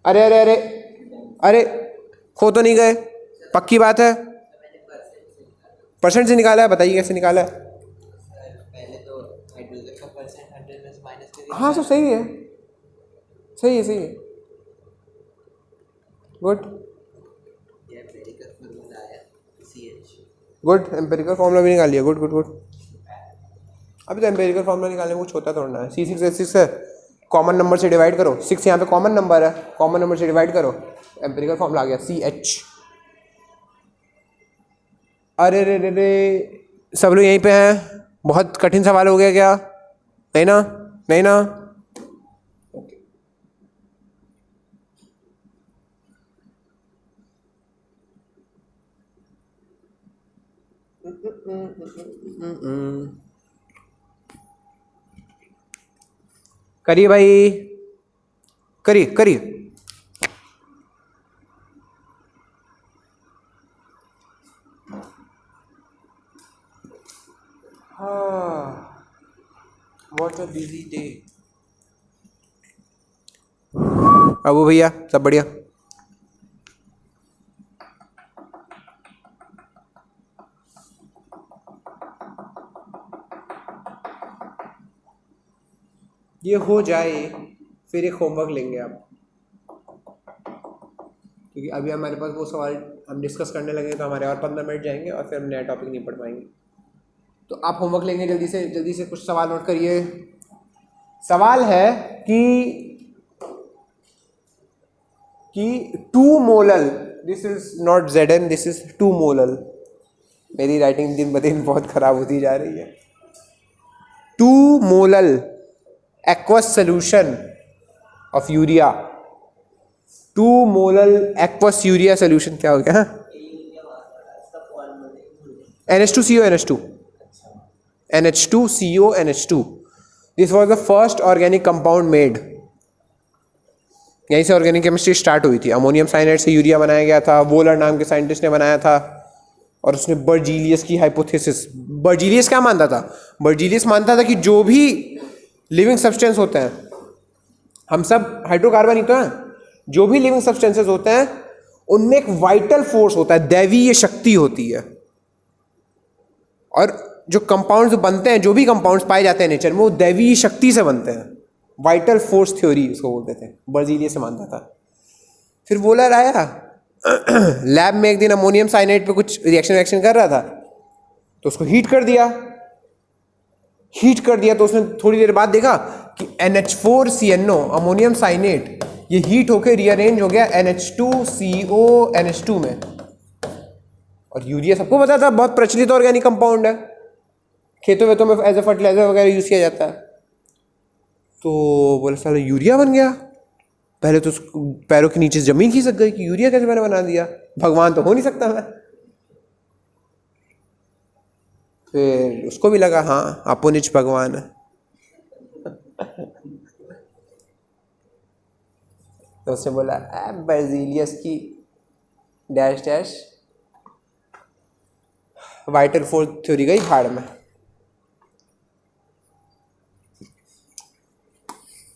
अरे अरे अरे अरे, खो तो नहीं गए? पक्की बात है? परसेंट से निकाला है, बताइए कैसे निकाला है? पहले तो हाइड्रोजन का परसेंट 100 में से माइनस कर दिया। हाँ, तो सही है, सही है, सही है, गुड। ये एम्पिरिकल फार्मूला आया CH। गुड, एम्पिरिकल फॉर्मूला भी निकाल लिया, गुड गुड गुड। अभी तो एम्पिरिकल फॉर्मूला निकालने में कुछ होता थोड़ा है। C6H6 है, कॉमन नंबर से डिवाइड करो, 6 यहाँ पे कॉमन नंबर है, कॉमन नंबर से डिवाइड करो, एम्पिरिकल फॉर्मूला आ गया CH। अरे रे रे रे, सब लोग यहीं पे हैं? बहुत कठिन सवाल हो गया क्या? नहीं ना? नहीं ना? करिए भाई, करिए करिए। What a busy day। Abu भैया सब बढ़िया? ये हो जाए फिर एक होमवर्क लेंगे आप, क्योंकि अभी हमारे पास वो सवाल हम डिस्कस करने लगे तो हमारे और 15 मिनट जाएंगे और फिर हम नया टॉपिक नहीं पढ़ पाएंगे। तो आप होमवर्क लेंगे, जल्दी से कुछ सवाल नोट करिए। सवाल है कि 2 molal, this is not Zn, this is 2 molal. मेरी राइटिंग दिन ब दिन बहुत खराब होती जा रही है। 2 molal aqueous solution of urea, 2 molal aqueous urea solution, क्या हो गया? NH2CO NH2 NH2CO NH2 this was the first organic compound made. यहीं से ऑर्गेनिक केमिस्ट्री स्टार्ट हुई थी। अमोनियम साइनाइड से यूरिया बनाया गया था, वोलर नाम के साइंटिस्ट ने बनाया था, और उसने बर्जीलियस की हाइपोथेसिस। बर्जीलियस क्या मानता था? बर्जीलियस मानता था कि जो भी लिविंग सब्सटेंस होते हैं, हम सब हाइड्रोकार्बन ही तो हैं, जो भी लिविंग सब्सटेंसेस होते हैं उनमें एक वाइटल फोर्स होता है, दैवीय शक्ति होती है। और जो कंपाउंड्स बनते हैं, जो भी कंपाउंड्स पाए जाते हैं नेचर में, वो दैवीय शक्ति से बनते हैं। वाइटल फोर्स थ्योरी उसको बोलते थे, बर्जीलियस से मानता था। फिर वोलर आया लैब में एक दिन अमोनियम साइनाइड पे कुछ रिएक्शन कर रहा था, तो उसको हीट कर दिया। तो उसने थोड़ी देर बाद देखा कि NH4CNO अमोनियम साइनेट ये हीट होकर रीअरेंज हो गया NH2CO NH2 में। और यूरिया सबको पता था, बहुत प्रचलित ऑर्गेनिक कंपाउंड है, खेतों वेतों में एज ए फर्टिलाइजर वगैरह यूज किया जाता है। तो बोले साला यूरिया बन गया। पहले तो उसको पैरों के नीचे जमीन खिसक गई कि यूरिया कैसे मैंने बना दिया, भगवान तो हो नहीं सकता मैं। फिर उसको भी लगा हाँ अपुनिच भगवान है। तो उसने बोला बर्जीलियस की dash dash vital force theory गई भाड़ में।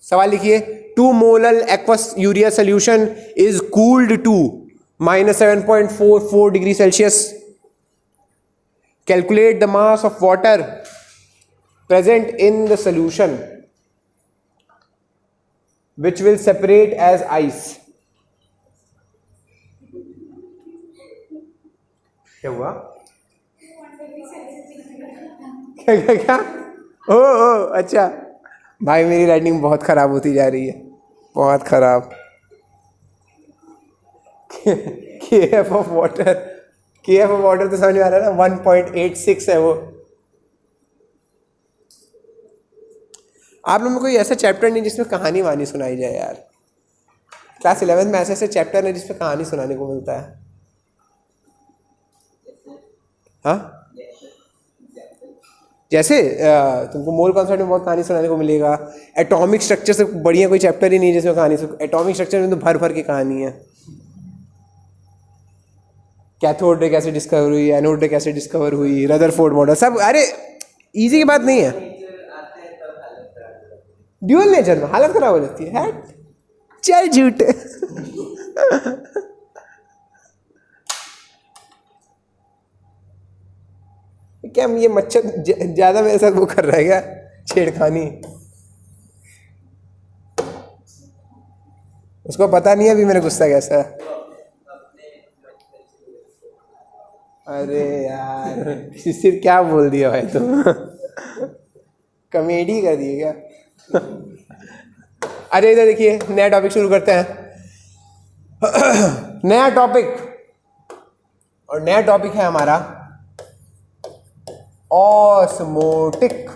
सवाल लिखिए, 2 molar aqueous urea solution is cooled to -7.44 degree Celsius. Calculate the mass of water present in the solution which will separate as ice. क्या हुआ? क्या? ओ अच्छा भाई, मेरी राइटिंग बहुत ख़राब होती जा रही है, बहुत ख़राब। KF ऑफ वाटर तो समझ में आ रहा है ना, 1.86 है वो। आप लोगों में कोई ऐसा चैप्टर नहीं जिसमें कहानी वानी सुनाई जाए यार? क्लास 11 में ऐसे चैप्टर है जिसमें कहानी सुनाने को मिलता है। हाँ, जैसे तुमको मोल कॉन्सेप्ट में बहुत कहानी सुनाने को मिलेगा। एटॉमिक स्ट्रक्चर से बढ़िया कोई चैप्टर ही नहीं जिसमें कहानी। एटॉमिक स्ट्रक्चर में तो भर भर की कहानी है। कैथोड रे कैसे डिस्कवर हुई, एनोड रे कैसे डिस्कवर हुई, रदरफोर्ड मॉडल, सब। अरे इजी की बात नहीं है। ड्यूअल नेचर में हालत खराब हो जाती है। चल झूठ। क्या ये मच्छर ज्यादा मेरे साथ वो कर रहा है क्या, छेड़खानी? उसको पता नहीं है अभी मेरा गुस्सा कैसा है। अरे यार सिर्फ क्या बोल दिया भाई तुम? कॉमेडी कर दी क्या? अरे इधर देखिए, नया टॉपिक शुरू करते हैं। नया टॉपिक, और नया टॉपिक है हमारा ऑस्मोटिक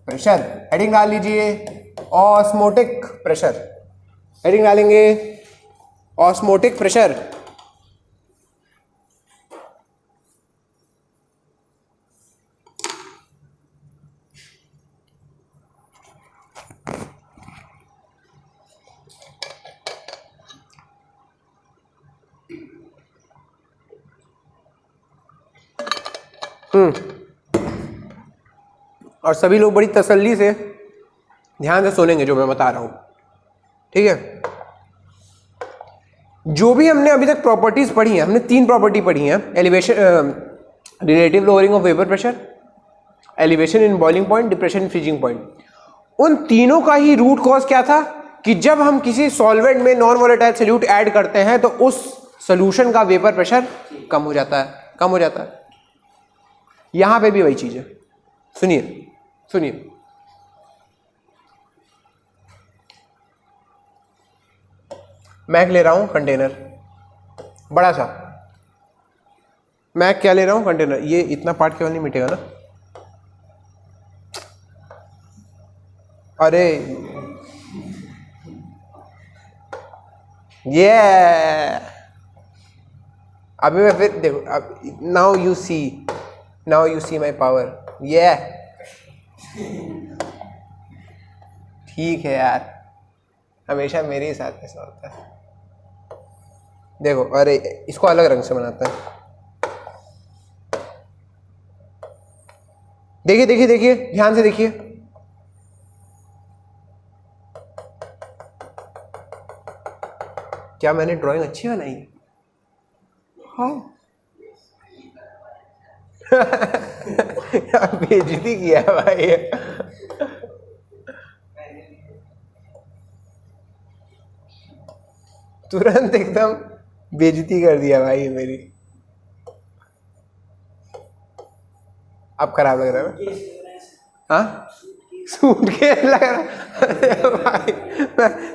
प्रेशर। हेडिंग डाल लीजिए, ऑस्मोटिक प्रेशर। हेडिंग डालेंगे ऑस्मोटिक प्रेशर। और सभी लोग बड़ी तसल्ली से ध्यान से सुनेंगे जो मैं बता रहा हूं, ठीक है? जो भी हमने अभी तक प्रॉपर्टीज पढ़ी हैं, हमने 3 प्रॉपर्टी पढ़ी हैं। Elevation, relative lowering of vapour pressure, elevation in boiling point, depression in freezing point. उन तीनों का ही रूट कॉज क्या था कि जब हम किसी सॉल्वेंट में नॉन वोलेटाइल सोल्यूट ऐड करते हैं तो उस सोल्यूशन का वेपर प्रेशर कम हो जाता है। यहां पे भी वही चीज है। सुनिए, मैं ले रहा हूं कंटेनर बड़ा सा। मैं क्या ले रहा हूं? कंटेनर। ये इतना पार्ट केवल नहीं मिटेगा ना? अरे ये अभी मैं फिर देखो, अब now you see now you see my power. ये ठीक है यार, हमेशा मेरे ही साथ ऐसा होता है। देखो, अरे इसको अलग रंग से बनाता है। देखिए देखिए देखिए, ध्यान से देखिए। क्या मैंने ड्राइंग अच्छी बनाई? हाँ। बेइज्जती किया भाई। तुरंत एकदम बेइज्जती कर दिया भाई मेरी। अब खराब लग रहा है। हाँ, सूट के लग रहा भाई।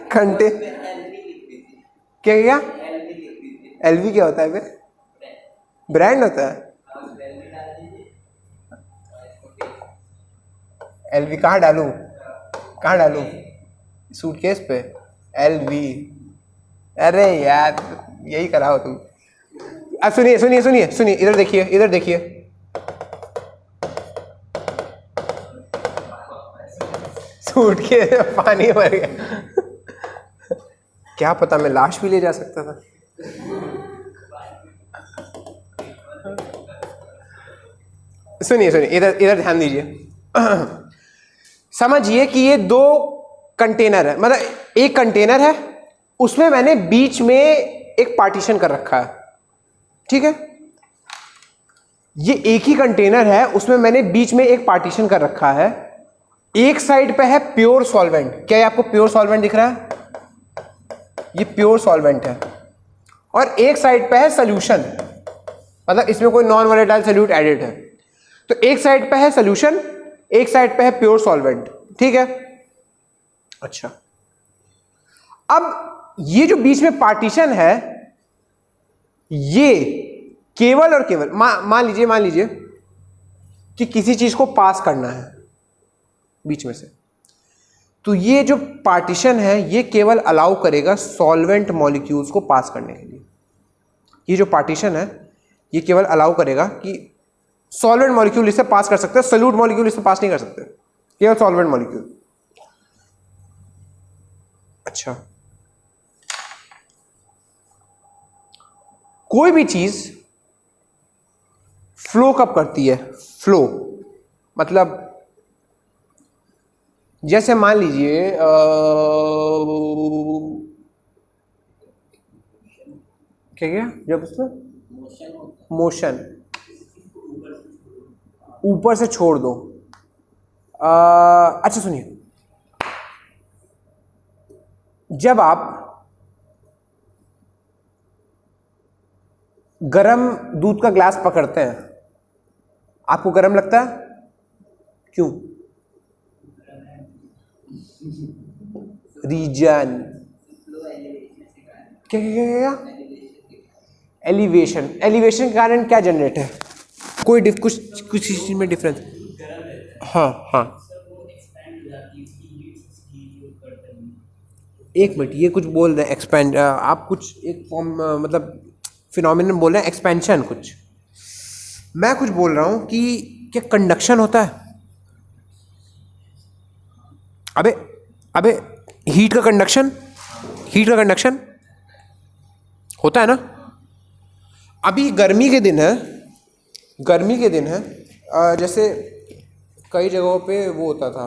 घंटे क्या क्या? एलवी क्या होता है फिर? ब्रांड होता है। एलवी कहाँ डालूं? कहाँ डालूं? सूटकेस पे एलवी? अरे यार, यही कराओ तुम। अब सुनिए सुनिए सुनिए सुनिए, इधर देखिए, इधर देखिए। सूटकेस में पानी भर गया। क्या पता, मैं लाश भी ले जा सकता था। सुनिए सुनिए, इधर इधर ध्यान दीजिए। समझिए कि ये दो कंटेनर है, मतलब एक कंटेनर है, उसमें मैंने बीच में एक पार्टीशन कर रखा है, ठीक है। ये एक ही कंटेनर है, उसमें मैंने बीच में एक पार्टीशन कर रखा है। एक साइड पे है प्योर सॉल्वेंट। क्या ये आपको प्योर सॉल्वेंट दिख रहा है? ये प्योर सॉल्वेंट है। और एक साइड पे है सॉल्यूशन, मतलब इसमें कोई नॉन वोलेटाइल सॉल्यूट एडेड है। तो एक साइड पे है सॉल्यूशन, एक साइड पे है प्योर सॉल्वेंट, ठीक है। अच्छा, अब ये जो बीच में पार्टीशन है, ये केवल और केवल मान लीजिए कि किसी चीज को पास करना है बीच में से, तो ये जो पार्टीशन है ये केवल अलाउ करेगा सॉल्वेंट मॉलिक्यूल्स को पास करने के लिए। ये जो पार्टीशन है ये केवल अलाउ करेगा कि सॉल्वेंट मॉलिक्यूल इससे पास कर सकते हैं, सोल्यूट मॉलिक्यूल इससे पास नहीं कर सकते, केवल सॉल्वेंट मॉलिक्यूल। अच्छा, कोई भी चीज फ्लो कब करती है? फ्लो मतलब जैसे मान लीजिए क्या जब उसमें मोशन ऊपर से छोड़ दो। अच्छा सुनिए, जब आप गरम दूध का ग्लास पकड़ते हैं, आपको गरम लगता है? क्यों? रीजन क्या? एलिवेशन। एलिवेशन के कारण क्या जनरेट है? कोई कुछ चीज में डिफरेंस? हाँ हाँ, एक मिनट, ये कुछ बोल रहे हैं एक्सपेंड, आप कुछ एक फॉर्म मतलब फिनोमिनन बोल रहे हैं, एक्सपेंशन कुछ। मैं कुछ बोल रहा हूं कि क्या कंडक्शन होता है? अबे हीट का कंडक्शन होता है ना। अभी गर्मी के दिन है, जैसे कई जगहों पे वो होता था,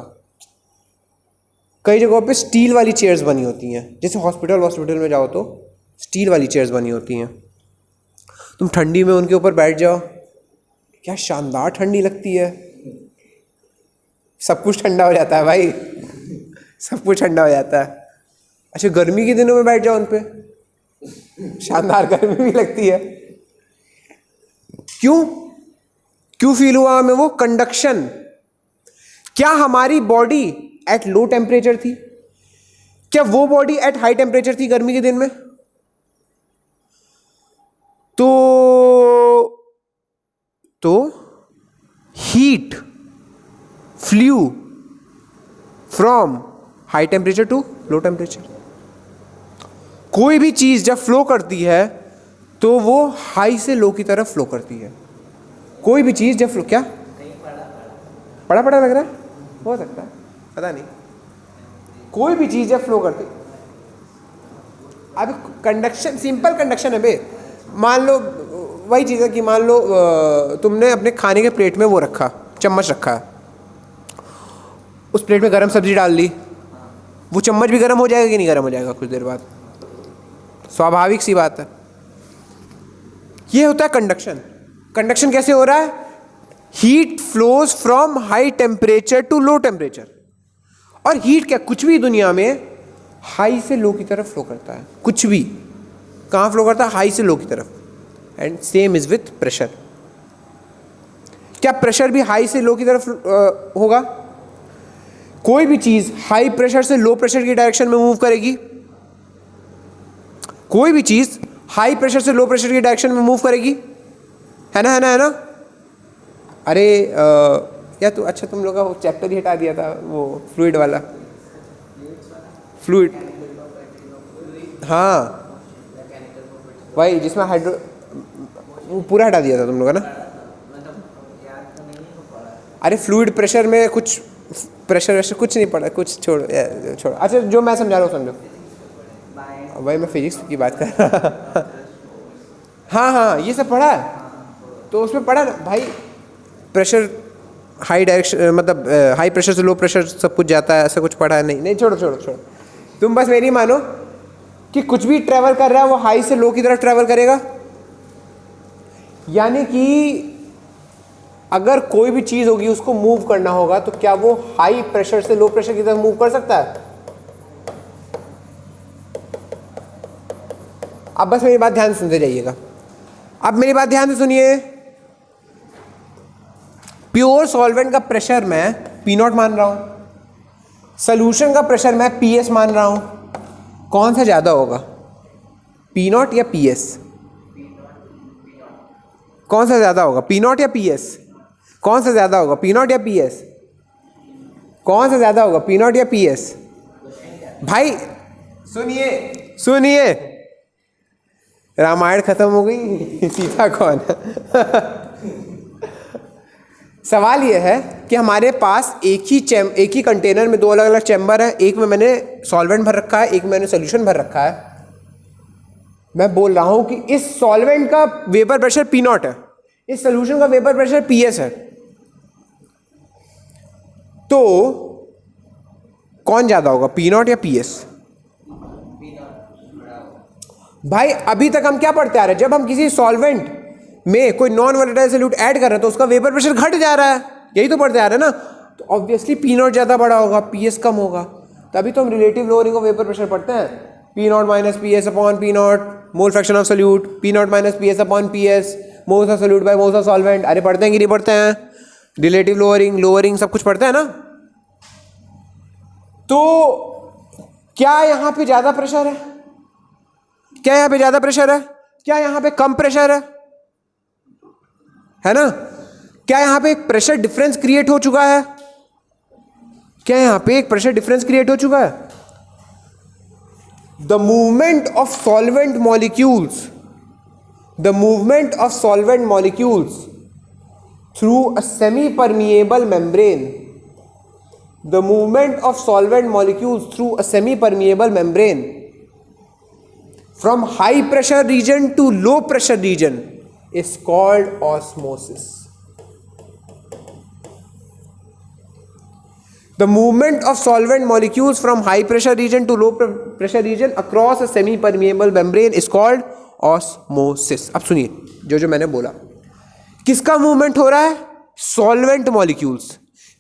कई जगहों पे स्टील वाली चेयर्स बनी होती हैं, जैसे हॉस्पिटल में जाओ तो स्टील वाली चेयर्स बनी होती हैं। तुम ठंडी में उनके ऊपर बैठ जाओ, क्या शानदार ठंडी लगती है। सब कुछ ठंडा हो जाता है भाई, सब कुछ ठंडा हो जाता है। अच्छा, गर्मी के दिनों में बैठ जाओ उन पे, शानदार गर्मी भी लगती है। क्यों फील हुआ हमें वो? कंडक्शन। क्या हमारी बॉडी एट लो टेम्परेचर थी? क्या वो बॉडी एट हाई टेम्परेचर थी गर्मी के दिन में? तो heat flow from high temperature to low temperature. कोई भी चीज जब फ्लो करती है तो वो हाई से लो की तरफ फ्लो करती है। कोई भी चीज़ जब फ्लो, क्या पढ़ा पढ़ा लग रहा है, हो सकता है, पता नहीं। कोई भी चीज़ जब फ्लो करती, अब कंडक्शन, सिंपल कंडक्शन है बे। मान लो वही चीज़ है कि मान लो तुमने अपने खाने के प्लेट में वो रखा, चम्मच रखा है, उस प्लेट में गरम सब्जी डाल ली, वो चम्मच भी गर्म हो जाएगा कि नहीं गर्म हो जाएगा कुछ देर बाद? स्वाभाविक सी बात है। ये होता है कंडक्शन। कंडक्शन कैसे हो रहा है? Heat flows from high temperature to low temperature. और हीट क्या, कुछ भी दुनिया में हाई से लो की तरफ फ्लो करता है। कुछ भी कहाँ फ्लो करता है? हाई से लो की तरफ। And same is with pressure. क्या प्रेशर भी हाई से लो की तरफ होगा? कोई भी चीज हाई प्रेशर से लो प्रेशर की डायरेक्शन में मूव करेगी। कोई भी चीज हाई प्रेशर से लो प्रेशर की डायरेक्शन में मूव करेगी, है ना, है ना, है ना? अरे या तो अच्छा, तुम लोग का वो चैप्टर ही हटा दिया था, वो फ्लूइड वाला, फ्लूइड, हाँ वही जिसमें हाइड्रो, वो पूरा हटा दिया था तुम लोग ना। अरे फ्लूइड प्रेशर में कुछ प्रेशर वैशर कुछ नहीं पड़ा, कुछ छोड़ छोड़। अच्छा जो मैं समझा रहा हूँ समझो, भाई मैं फिजिक्स की बात कर रहा हाँ हाँ ये सब पढ़ा है, तो उसमें पढ़ा ना भाई, प्रेशर हाई डायरेक्शन, मतलब हाई प्रेशर से लो प्रेशर सब कुछ जाता है, ऐसा कुछ पढ़ा है? नहीं नहीं, छोड़ो छोड़ो छोड़ो। तुम बस मेरी मानो कि कुछ भी ट्रैवल कर रहा है वो हाई से लो की तरफ ट्रैवल करेगा। यानी कि अगर कोई भी चीज़ होगी उसको मूव करना होगा तो क्या वो हाई प्रेशर से लो प्रेशर की तरफ मूव कर सकता है? अब बस मेरी बात ध्यान से सुनते जाइएगा। अब मेरी बात ध्यान से सुनिए। प्योर सॉल्वेंट का प्रेशर मैं P0 मान रहा हूं, सॉल्यूशन का प्रेशर मैं PS मान रहा हूं। कौन सा ज़्यादा होगा, P0 या PS? कौन सा ज़्यादा होगा, P0 या PS? कौन सा ज़्यादा होगा, P0 या PS? कौन सा ज़्यादा होगा, P0 या PS? भाई सुनिए सुनिए, रामायण खत्म हो गई, सीता कौन है? सवाल यह है कि हमारे पास एक ही कंटेनर में दो अलग अलग चैम्बर है। एक में मैंने सॉल्वेंट भर रखा है, एक में मैंने सॉल्यूशन भर रखा है। मैं बोल रहा हूं कि इस सॉल्वेंट का वेपर प्रेशर P0 है, इस सॉल्यूशन का वेपर प्रेशर PS है। तो कौन ज्यादा होगा, P0 या PS? भाई अभी तक हम क्या पढ़ते आ रहे हैं, जब हम किसी सॉल्वेंट में कोई नॉन वोलेटाइल सॉल्यूट ऐड कर रहे हैं तो उसका वेपर प्रेशर घट जा रहा है, यही तो पढ़ते आ रहे हैं ना। तो ऑब्वियसली P0 ज़्यादा बड़ा होगा, PS कम होगा। तभी तो हम relative lowering of vapour pressure पढ़ते हैं, P0 minus PS upon P0, mole fraction of solute, P0 minus PS upon PS, moles of solute bye moles of solvent. अरे पढ़ते हैं कि नहीं पढ़ते हैं? रिलेटिव लोअरिंग, लोअरिंग सब कुछ पढ़ते हैं ना। तो क्या यहाँ पे ज़्यादा प्रेशर है? क्या यहाँ पे ज़्यादा प्रेशर है? क्या यहाँ पे कम प्रेशर है ना? क्या यहाँ पे एक प्रेशर डिफरेंस क्रिएट हो चुका है? क्या यहाँ पे एक प्रेशर डिफरेंस क्रिएट हो चुका है? The movement of solvent molecules through a semi permeable membrane, the movement of solvent molecules through a semi-permeable membrane from high pressure region to low pressure region is called osmosis. The movement of solvent molecules from high pressure region to low pressure region across a semi-permeable membrane is called osmosis. अब सुनिए जो मैंने बोला, किसका movement हो रहा है? Solvent molecules.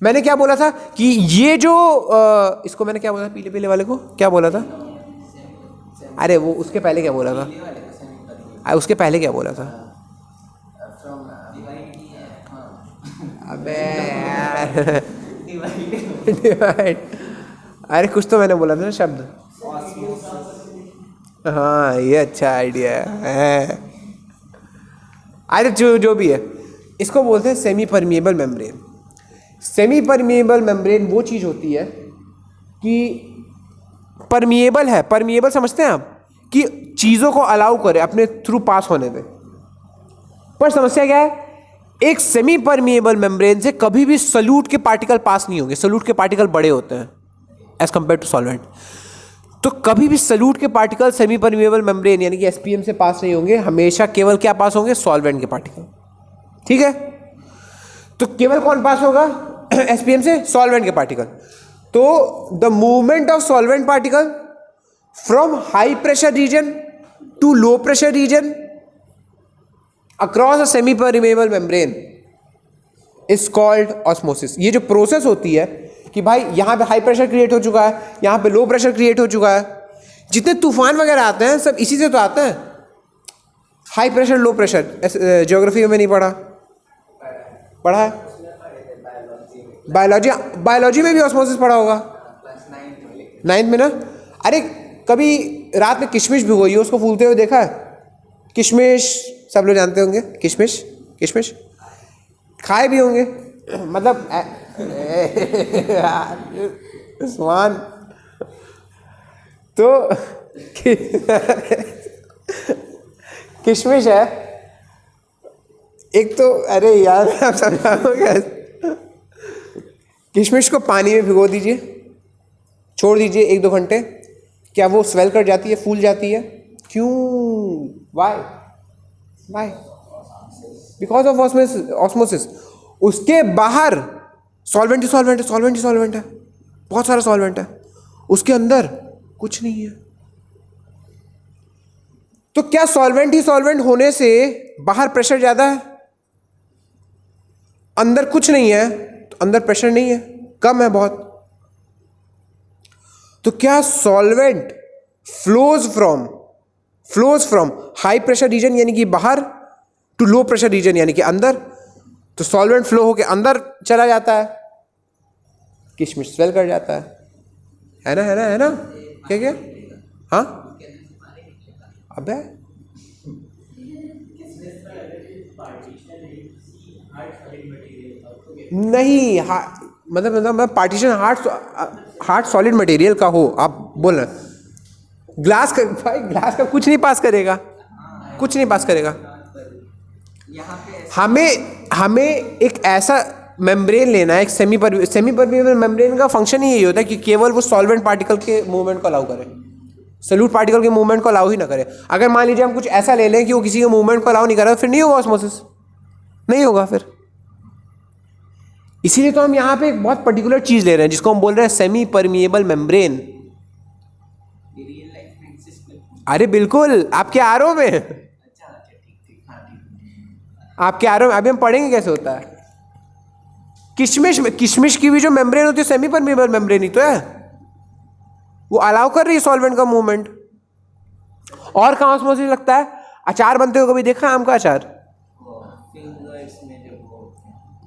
मैंने क्या बोला था कि ये जो इसको मैंने क्या बोला था, पीले पीले वाले को क्या बोला था? अरे वो उसके पहले क्या बोला था? उसके पहले क्या बोला था? अबे यार डिवाइड, अरे कुछ तो मैंने बोला था ना शब्द। हाँ ये अच्छा आइडिया है। अरे जो भी है, इसको बोलते हैं semi permeable membrane. Semi permeable membrane वो चीज़ होती है कि परमिएबल है। परमिएबल समझते हैं आप, कि चीज़ों को अलाउ करे अपने थ्रू पास होने पे। पर समस्या क्या है एक सेमी परमिएबल मेम्ब्रेन से कभी भी सॉल्यूट के पार्टिकल पास नहीं होंगे। सॉल्यूट के पार्टिकल बड़े होते हैं एज कंपेयर टू सॉल्वेंट। तो कभी भी सॉल्यूट के पार्टिकल सेमी परमिएबल मेम्ब्रेन यानी कि एसपीएम से पास नहीं होंगे। हमेशा केवल क्या पास होंगे? सॉल्वेंट के पार्टिकल। ठीक है, तो केवल कौन पास होगा एसपीएम से? सॉल्वेंट के पार्टिकल। तो the movement of solvent particle from high pressure region to low pressure region across a semi permeable membrane is called osmosis. ये जो प्रोसेस होती है कि भाई यहां पे हाई प्रेशर क्रिएट हो चुका है, यहां पे लो प्रेशर क्रिएट हो चुका है, जितने तूफान वगैरह आते हैं सब इसी से तो आते हैं। High pressure low pressure geography में नहीं पढ़ा? पढ़ा है? बायोलॉजी में भी ऑस्मोसिस पढ़ा होगा, नाइन्थ में ना। अरे कभी रात में किशमिश भिगोई है, उसको फूलते हुए देखा है? किशमिश सब लोग जानते होंगे, किशमिश किशमिश खाए भी होंगे। मतलब उस्मान तो किशमिश है एक तो। अरे यार आप समझाओगे? किशमिश को पानी में भिगो दीजिए, छोड़ दीजिए 1-2 घंटे। क्या वो स्वेल कर जाती है, फूल जाती है? क्यों? वाई? Because of osmosis. उसके बाहर सॉल्वेंट ही सॉल्वेंट है, बहुत सारा सॉल्वेंट है, उसके अंदर कुछ नहीं है। तो क्या सॉल्वेंट ही सॉल्वेंट होने से बाहर प्रेशर ज्यादा है, अंदर कुछ नहीं है तो अंदर प्रेशर नहीं है, कम है बहुत? तो क्या solvent flows from high pressure reason यानी कि बाहर टू लो प्रेशर रीजन यानी कि अंदर? तो सॉल्वेंट फ्लो होकर अंदर चला जाता है, किशमिश स्वेल कर जाता है ना? क्या? हाँ, अबे नहीं, मतलब पार्टीशन हार्ड सॉलिड मटेरियल का हो, आप बोल रहे ग्लास का? भाई ग्लास का कुछ नहीं पास करेगा, कुछ नहीं पास करेगा। हमें एक ऐसा मेम्ब्रेन लेना है, एक सेमी परमिएबल मेम्ब्रेन का फंक्शन ही यही होता है कि केवल वो सॉल्वेंट पार्टिकल के मूवमेंट को अलाउ करे, सॉल्यूट पार्टिकल के मूवमेंट को अलाउ ही ना करे। अगर मान लीजिए हम कुछ ऐसा ले लें कि वो किसी के मूवमेंट को अलाउ नहीं कर रहा, फिर नहीं होगा ऑस्मोसिस, नहीं होगा फिर। इसीलिए तो हम यहाँ पे एक बहुत पर्टिकुलर चीज ले रहे हैं जिसको हम बोल रहे हैं सेमी परमिएबल मेम्ब्रेन। अरे बिल्कुल, आपके आरओ में, आपके आरओ में अभी हम पढ़ेंगे कैसे होता है। किशमिश की भी जो मेम्ब्रेन होती है सेमी परमिएबल मेम्ब्रेन ही तो है, वो अलाउ कर रही है सॉल्वेंट का मूवमेंट। और कहाँ ऑस्मोसिस लगता है? अचार बनते हुए कभी देखा आम का अचार?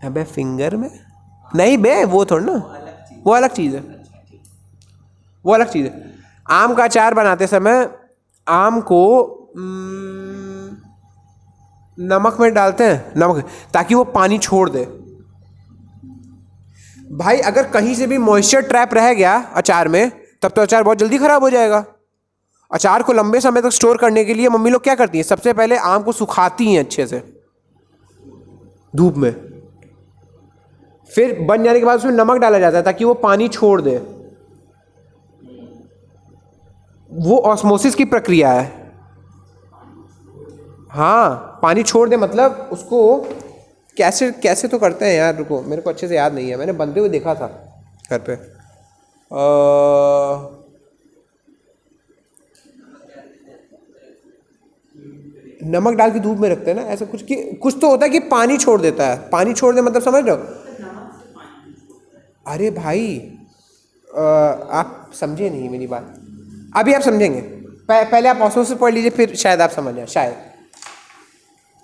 अबे फिंगर में नहीं बे, वो थोड़ा ना, वो अलग चीज़ है, वो अलग चीज़ है। आम का अचार बनाते समय आम को नमक में डालते हैं, नमक ताकि वो पानी छोड़ दे। भाई अगर कहीं से भी मॉइस्चर ट्रैप रह गया अचार में, तब तो अचार बहुत जल्दी खराब हो जाएगा। अचार को लंबे समय तक स्टोर करने के लिए मम्मी लोग क्या करती हैं? सबसे पहले आम को सुखाती हैं अच्छे से धूप में, फिर बन जाने के बाद उसमें नमक डाला जाता है ताकि वो पानी छोड़ दे। वो ऑस्मोसिस की प्रक्रिया है। हाँ, पानी छोड़ दे मतलब उसको कैसे तो करते हैं यार, रुको मेरे को अच्छे से याद नहीं है, मैंने बनते हुए देखा था घर पे। नमक डाल के धूप में रखते हैं ना, ऐसा कुछ कि कुछ तो होता है कि पानी छोड़ देता है। पानी छोड़ दे मतलब समझ रहे हो? अरे भाई आप समझे नहीं मेरी बात, अभी आप समझेंगे। पहले आप ऑस्मोसिस पढ़ लीजिए, फिर शायद आप समझ जाए, शायद।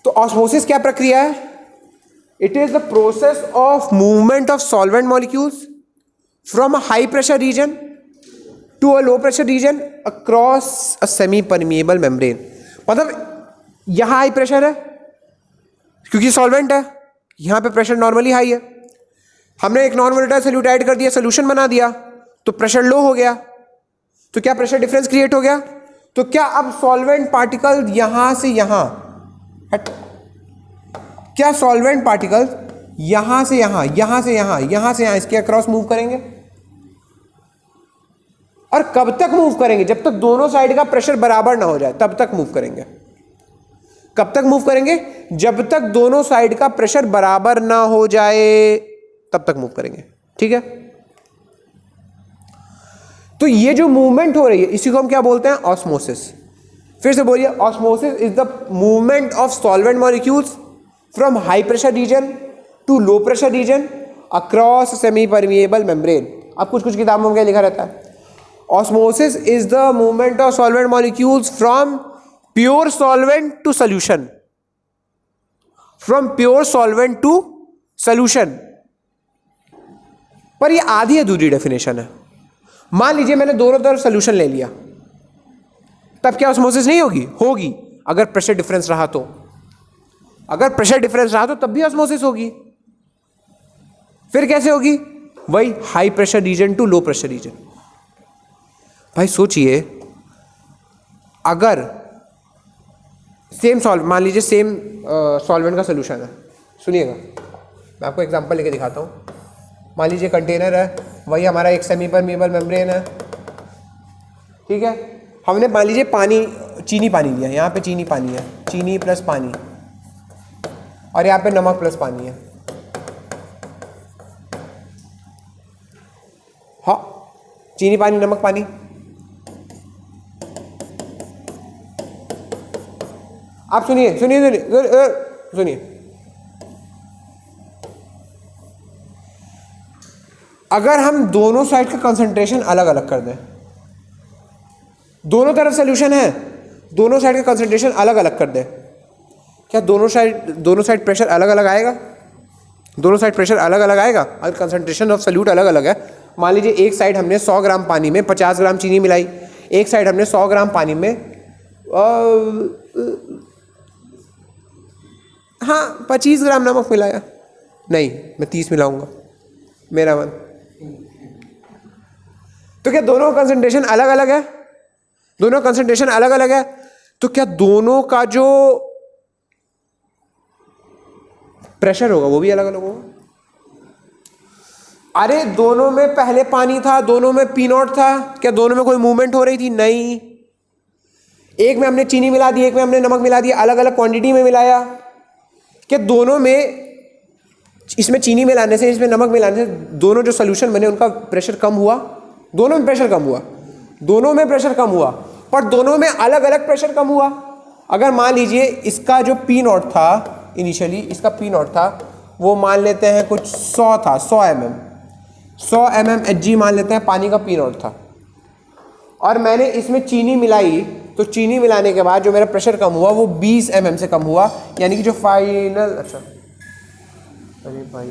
तो ऑस्मोसिस क्या प्रक्रिया है? It is the process of movement of solvent molecules from a high pressure region to a low pressure region across a semi permeable membrane. मतलब यहां हाई प्रेशर है क्योंकि सॉल्वेंट है, यहां पे प्रेशर नॉर्मली हाई है। हमने एक नॉन वोलेटाइल सोल्यूट ऐड कर दिया, सोल्यूशन बना दिया, तो प्रेशर लो हो गया। तो क्या प्रेशर डिफरेंस क्रिएट हो गया? तो क्या अब सॉल्वेंट पार्टिकल यहां से यहां क्या सॉल्वेंट पार्टिकल्स यहां से यहां, यहां से यहां, यहां से यहां इसके अक्रॉस मूव करेंगे? और कब तक मूव करेंगे? जब तक दोनों साइड का प्रेशर बराबर ना हो जाए तब तक मूव करेंगे। कब तक मूव करेंगे? जब तक दोनों साइड का प्रेशर बराबर ना हो जाए तब तक मूव करेंगे। ठीक है, तो ये जो मूवमेंट हो रही है इसी को हम क्या बोलते हैं? ऑस्मोसिस। फिर से बोलिए, osmosis is the movement of solvent molecules from high pressure region to low pressure region across semi permeable membrane. अब कुछ कुछ किताबों में क्या लिखा रहता है? Osmosis is the movement of solvent molecules from pure solvent to solution, from pure solvent to solution. पर ये आधी अधूरी डेफिनेशन है। मान लीजिए मैंने दोनों तरफ सोल्यूशन ले लिया, तब क्या ऑस्मोसिस नहीं होगी? होगी, अगर प्रेशर डिफरेंस रहा तो। अगर प्रेशर डिफरेंस रहा तो तब भी ऑस्मोसिस होगी। फिर कैसे होगी? वही high pressure region to low pressure region. भाई सोचिए, अगर सेम मान लीजिए सेम सॉल्वेंट का सोल्यूशन है। सुनिएगा, मैं आपको एग्जांपल लेके दिखाता हूँ। मान लीजिए कंटेनर है, वही हमारा एक सेमी परमिएबल मेम्ब्रेन है। ठीक है, हमने मान लीजिए पानी, चीनी पानी लिया, यहाँ पे चीनी पानी है, चीनी प्लस पानी, और यहाँ पे नमक प्लस पानी है। हाँ, चीनी पानी नमक पानी। आप सुनिए सुनिए सुनिए सुनिए, अगर हम दोनों साइड का कंसंट्रेशन अलग अलग कर दें, दोनों तरफ सोल्यूशन है, दोनों साइड का कंसंट्रेशन अलग अलग कर दें, क्या दोनों साइड प्रेशर अलग अलग आएगा? दोनों साइड प्रेशर अलग अलग आएगा अगर कंसंट्रेशन ऑफ सॉल्यूट अलग अलग है। मान लीजिए एक साइड हमने 100 ग्राम पानी में 50 ग्राम चीनी मिलाई, एक साइड हमने 100 ग्राम पानी में 25 ग्राम नमक मिलाया। नहीं, मैं 30 मिलाऊंगा, मेरा मन। तो क्या दोनों कंसंट्रेशन अलग अलग है? दोनों कंसंट्रेशन अलग अलग है, तो क्या दोनों का जो प्रेशर होगा वो भी अलग अलग होगा? अरे दोनों में पहले पानी था, दोनों में पी नॉट था, क्या दोनों में कोई मूवमेंट हो रही थी? नहीं। एक में हमने चीनी मिला दी, एक में हमने नमक मिला दिया, अलग अलग क्वांटिटी में मिलाया। क्या दोनों में, इसमें चीनी मिलाने से इसमें नमक मिलाने से दोनों जो सोल्यूशन बने उनका प्रेशर कम हुआ? दोनों में प्रेशर कम हुआ, दोनों में प्रेशर कम हुआ, पर दोनों में अलग अलग प्रेशर कम हुआ। अगर मान लीजिए इसका जो पी नॉट था, इनिशियली इसका पी नॉट था, वो मान लेते हैं कुछ 100 था, 100 mm Hg मान लेते हैं पानी का पी नॉट था, और मैंने इसमें चीनी मिलाई, तो चीनी मिलाने के बाद जो मेरा प्रेशर कम हुआ वो 20 mm से कम हुआ, यानी कि जो फाइनल। अच्छा, अरे भाई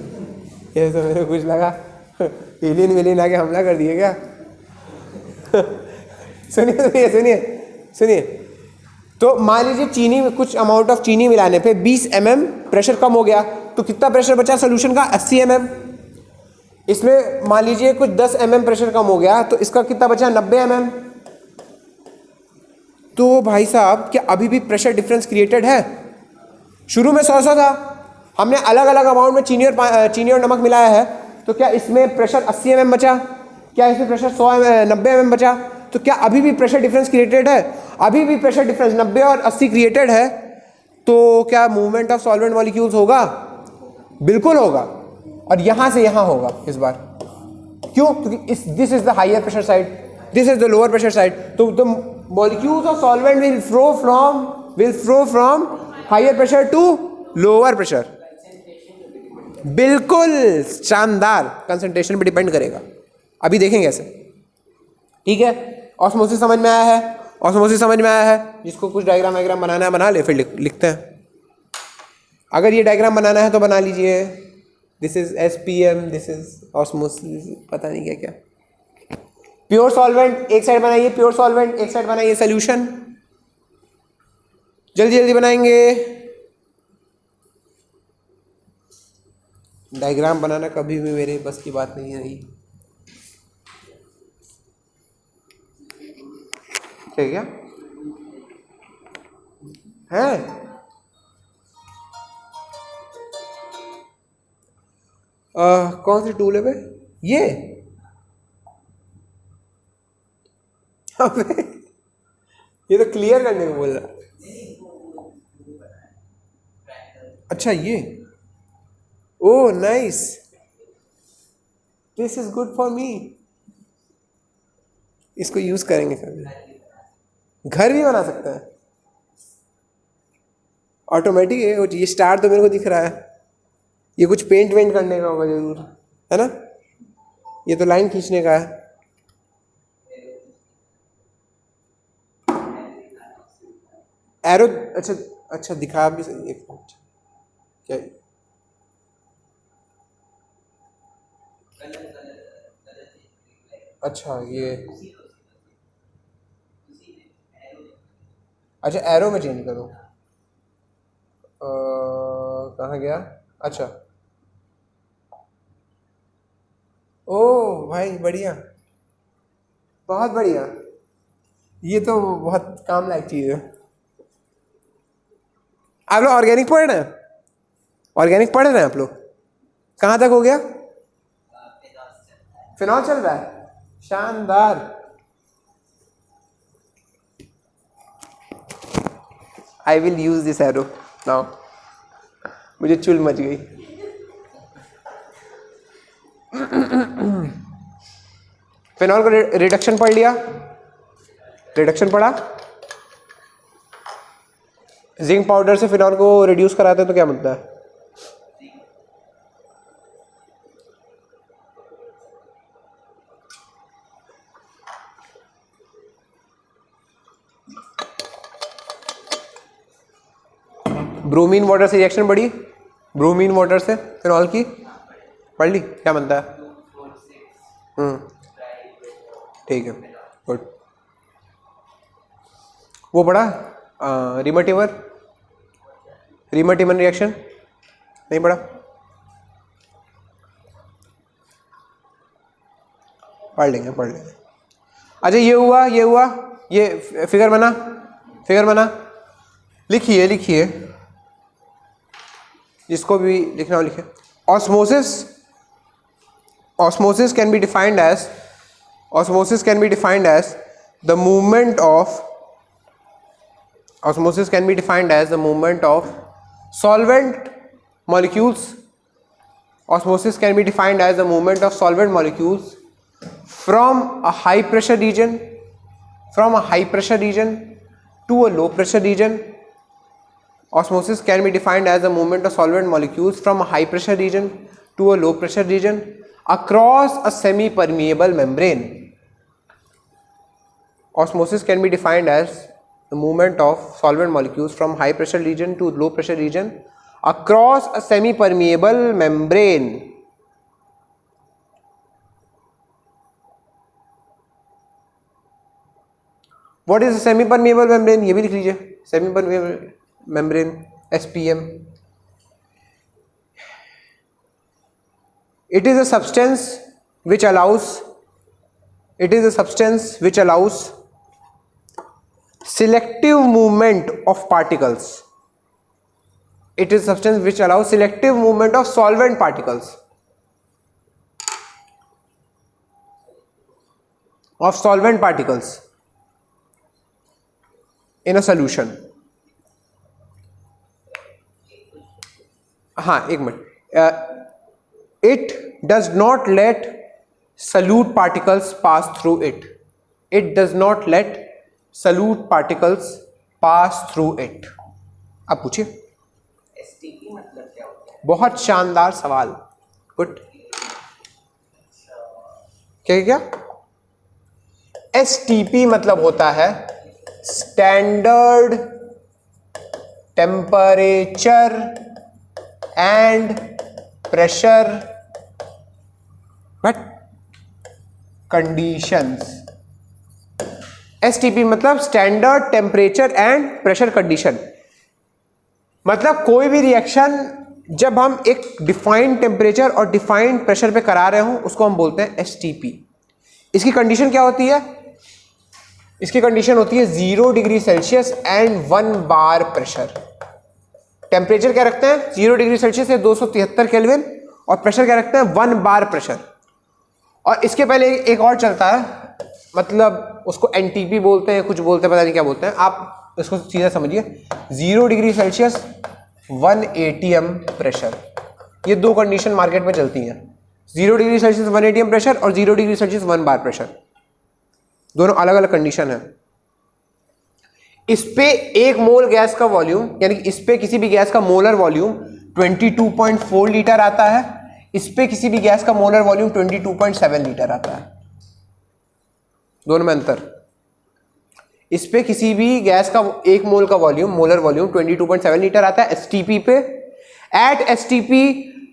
ये तो मेरे कुछ लगा एलियन आके हमला कर दिए क्या? सुनिए सुनिए सुनिए सुनिए, तो मान लीजिए चीनी में कुछ अमाउंट ऑफ चीनी मिलाने पे 20 mm प्रेशर कम हो गया, तो कितना प्रेशर बचा सोल्यूशन का? 80 mm। इसमें मान लीजिए कुछ 10 mm प्रेशर कम हो गया, तो इसका कितना बचा? 90 mm। तो भाई साहब क्या अभी भी प्रेशर डिफरेंस क्रिएटेड है? शुरू में 100 था, हमने अलग अलग अमाउंट में चीनी और नमक मिलाया है, तो क्या इसमें प्रेशर 80 mm बचा? क्या इसमें प्रेशर 90 mm बचा? तो क्या अभी भी प्रेशर डिफरेंस क्रिएटेड है? अभी भी प्रेशर डिफरेंस 90 और 80 क्रिएटेड है, तो क्या मूवमेंट ऑफ सॉल्वेंट मॉलिक्यूल्स होगा? बिल्कुल होगा, और यहां से यहां होगा इस बार। क्यों? क्योंकि this is the higher pressure side, this is the lower pressure side, तो the molecules of solvent will flow from higher pressure to lower pressure. बिल्कुल शानदार, कंसंट्रेशन पे डिपेंड करेगा, अभी देखेंगे ऐसे। ठीक है, ऑस्मोसिस समझ में आया है? ऑस्मोसिस समझ में आया है? जिसको कुछ डायग्राम वायग्राम बनाना है बना ले, फिर लिखते हैं। अगर ये डायग्राम बनाना है तो बना लीजिए। This is SPM, this is osmosis, पता नहीं क्या क्या। प्योर सॉल्वेंट एक साइड बनाइए, प्योर सॉल्वेंट एक साइड बनाइए, सोल्यूशन जल्दी जल्दी बनाएंगे। डायग्राम बनाना कभी भी मेरे बस की बात नहीं रही। ठीक है है? कौन सी टूल है बे? ये अबे, ये तो क्लियर करने को बोल रहा। अच्छा ये, oh nice, this is good for me. इसको यूज करेंगे कभी। घर भी बना सकते हैं, ऑटोमेटिक है। ये स्टार तो मेरे को दिख रहा है, ये कुछ पेंट वेंट करने का होगा जरूर, है ना? ये तो लाइन खींचने का है। एरो, अच्छा अच्छा दिखा भी सही। एक मिनट, क्या है? अच्छा ये, अच्छा एरो में चेंज करो। कहाँ गया? अच्छा, ओह भाई बढ़िया, बहुत बढ़िया। ये तो बहुत काम लायक चीज़ है। आप लोग ऑर्गेनिक पढ़ रहे हैं? ऑर्गेनिक पढ़ रहे हैं आप लोग? कहाँ तक हो गया? फिनॉल चल रहा है, शानदार। I will use this arrow now. मुझे चुल मच गई। फिनॉल का रिडक्शन पढ़ लिया? रिडक्शन पढ़ा? जिंक पाउडर से फिनॉल को रिड्यूस कराते हैं तो क्या बनता है? ब्रोमीन वाटर से रिएक्शन बढ़ी? ब्रोमीन वाटर से फिनॉल की पढ़ ली? क्या बनता है? ठीक है, गुड। वो पढ़ा रिमटिवर? रिमटिवन रिएक्शन नहीं पढ़ा? पढ़ लेंगे, पढ़ लेंगे। अच्छा ये हुआ, ये हुआ, ये फिगर बना, फिगर बना। लिखिए लिखिए, जिसको भी लिखना हो लिखे। Osmosis, osmosis can be defined as, osmosis can be defined as the movement of, osmosis can be defined as the movement of solvent molecules, osmosis can be defined as the movement of solvent molecules from a high pressure region, from a high pressure region to a low pressure region. Osmosis can be defined as the movement of solvent molecules from a high pressure region to a low pressure region across a semi-permeable membrane. Osmosis can be defined as the movement of solvent molecules from high pressure region to low pressure region across a semi-permeable membrane. What is a semi-permeable membrane? ये भी लिख लीजिए, semi-permeable membrane, SPM. It is a substance which allows, it is a substance which allows selective movement of particles. It is a substance which allows selective movement of solvent particles, of solvent particles in a solution. हाँ एक minute, it does not let solute particles pass through it. It does not let solute particles pass through it. अब पूछिए। STP मतलब क्या होता है? बहुत शानदार सवाल, गुड। क्या क्या? STP मतलब होता है standard temperature and pressure but conditions. STP मतलब standard temperature and pressure condition. मतलब कोई भी रिएक्शन जब हम एक डिफाइंड टेम्परेचर और डिफाइंड प्रेशर पे करा रहे हो उसको हम बोलते हैं STP। इसकी कंडीशन क्या होती है? इसकी कंडीशन होती है 0 degree Celsius and 1 bar pressure. Temperature क्या रखते हैं? 0 डिग्री सेल्सियस से 273 केल्विन, और प्रेशर क्या रखते हैं 1 बार प्रेशर। और इसके पहले एक और चलता है, मतलब उसको एनटीपी बोलते हैं, कुछ बोलते हैं, पता नहीं क्या बोलते हैं, आप इसको सीधा समझिए। 0 डिग्री सेल्सियस 1 ATM प्रेशर, ये दो कंडीशन मार्केट में चलती हैं, 0 डिग्री सेल्सियस 1 ATM प्रेशर और 0 डिग्री सेल्सियस 1 बार प्रेशर, दोनों अलग अलग कंडीशन है। इस पे एक मोल गैस का वॉल्यूम, यानी कि इस पे किसी भी गैस का मोलर वॉल्यूम 22.4 लीटर आता है, इस पे किसी भी गैस का मोलर वॉल्यूम 22.7 लीटर आता है, दोनों में अंतर। इस पे किसी भी गैस का एक मोल का वॉल्यूम, मोलर वॉल्यूम 22.7 लीटर आता है एसटीपी पे। At STP